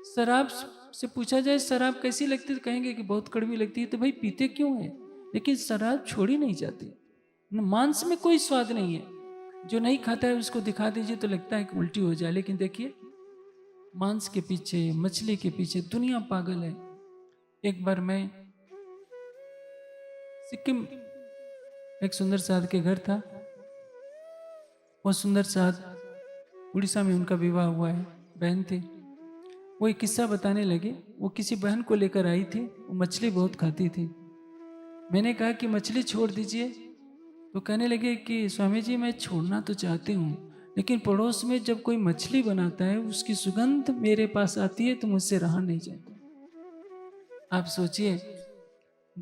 शराब से पूछा जाए शराब कैसी लगती है तो कहेंगे कि बहुत कड़वी लगती है, तो भाई पीते क्यों है? लेकिन शराब छोड़ी नहीं जाती। मांस में कोई स्वाद नहीं है। जो नहीं खाता है उसको दिखा दीजिए तो लगता है कि उल्टी हो जाए, लेकिन देखिए मांस के पीछे, मछली के पीछे दुनिया पागल है। एक बार मैं सिक्किम, एक सुंदर साध के घर था। वो सुंदर साध उड़ीसा में उनका विवाह हुआ है, बहन थी। वो एक किस्सा बताने लगे। वो किसी बहन को लेकर आई थी, वो मछली बहुत खाती थी। मैंने कहा कि मछली छोड़ दीजिए, तो कहने लगे कि स्वामी जी मैं छोड़ना तो चाहती हूँ, लेकिन पड़ोस में जब कोई मछली बनाता है उसकी सुगंध मेरे पास आती है तो मुझसे रहा नहीं जाता। आप सोचिए,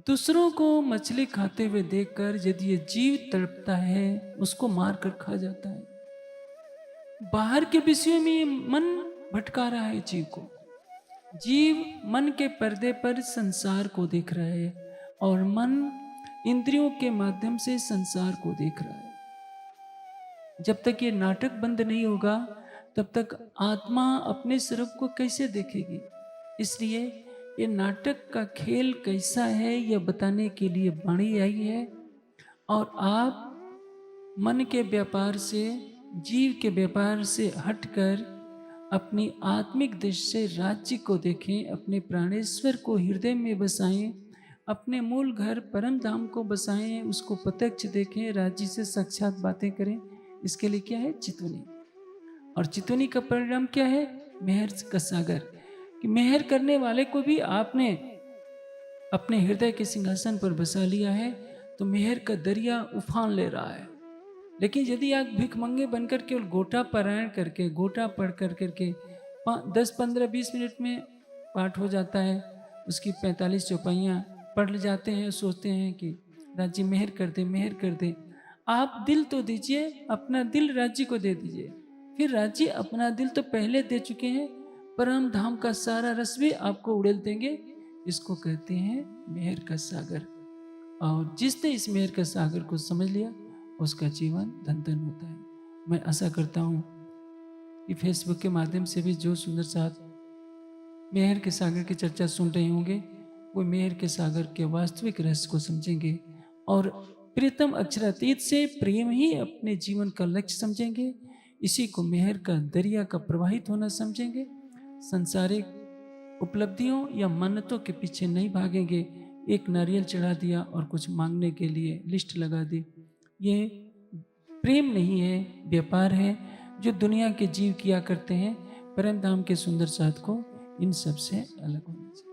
दूसरों को मछली खाते हुए देखकर यदि ये जीव तड़पता है, उसको मार कर खा जाता है। बाहर के विषयों में ये मन भटका रहा है जीव को। जीव मन के पर्दे पर संसार को देख रहा है और मन इंद्रियों के माध्यम से संसार को देख रहा है। जब तक ये नाटक बंद नहीं होगा तब तक आत्मा अपने स्वरूप को कैसे देखेगी? इसलिए ये नाटक का खेल कैसा है यह बताने के लिए वाणी आई है। और आप मन के व्यापार से, जीव के व्यापार से हटकर अपनी आत्मिक दृष्टि से राज्य को देखें, अपने प्राणेश्वर को हृदय में बसाएं, अपने मूल घर परम धाम को बसाएं, उसको प्रत्यक्ष देखें, राज्य से साक्षात बातें करें। इसके लिए क्या है? चितवनी। और चितवनी का परिणाम क्या है? मेहर का सागर। कि मेहर करने वाले को भी आपने अपने हृदय के सिंहासन पर बसा लिया है, तो मेहर का दरिया उफान ले रहा है। लेकिन यदि आप भिखमंगे बनकर केवल गोटा पारायण करके, गोटा पढ़ कर करके 10, 15, 20 मिनट में पाठ हो जाता है, उसकी 45 चौपाइयाँ पढ़ जाते हैं, सोचते हैं कि राज्य मेहर कर दे, मेहर कर दे। आप दिल तो दीजिए, अपना दिल राज्य को दे दीजिए। फिर राज्य अपना दिल तो पहले दे चुके हैं, परम धाम का सारा रस भी आपको उड़ेल देंगे। इसको कहते हैं मेहर का सागर। और जिसने इस मेहर का सागर को समझ लिया, उसका जीवन धन धन होता है। मैं आशा करता हूँ कि फेसबुक के माध्यम से भी जो सुंदर साथ मेहर के सागर की चर्चा सुन रहे होंगे, वो मेहर के सागर के वास्तविक रहस्य को समझेंगे और प्रीतम अक्षरातीत से प्रेम ही अपने जीवन का लक्ष्य समझेंगे। इसी को मेहर का दरिया का प्रवाहित होना समझेंगे। संसारिक उपलब्धियों या मन्नतों के पीछे नहीं भागेंगे। एक नारियल चढ़ा दिया और कुछ मांगने के लिए लिस्ट लगा दी, ये प्रेम नहीं है, व्यापार है जो दुनिया के जीव किया करते हैं। परम धाम के सुंदर साथ को इन सब से अलग होना चाहिए।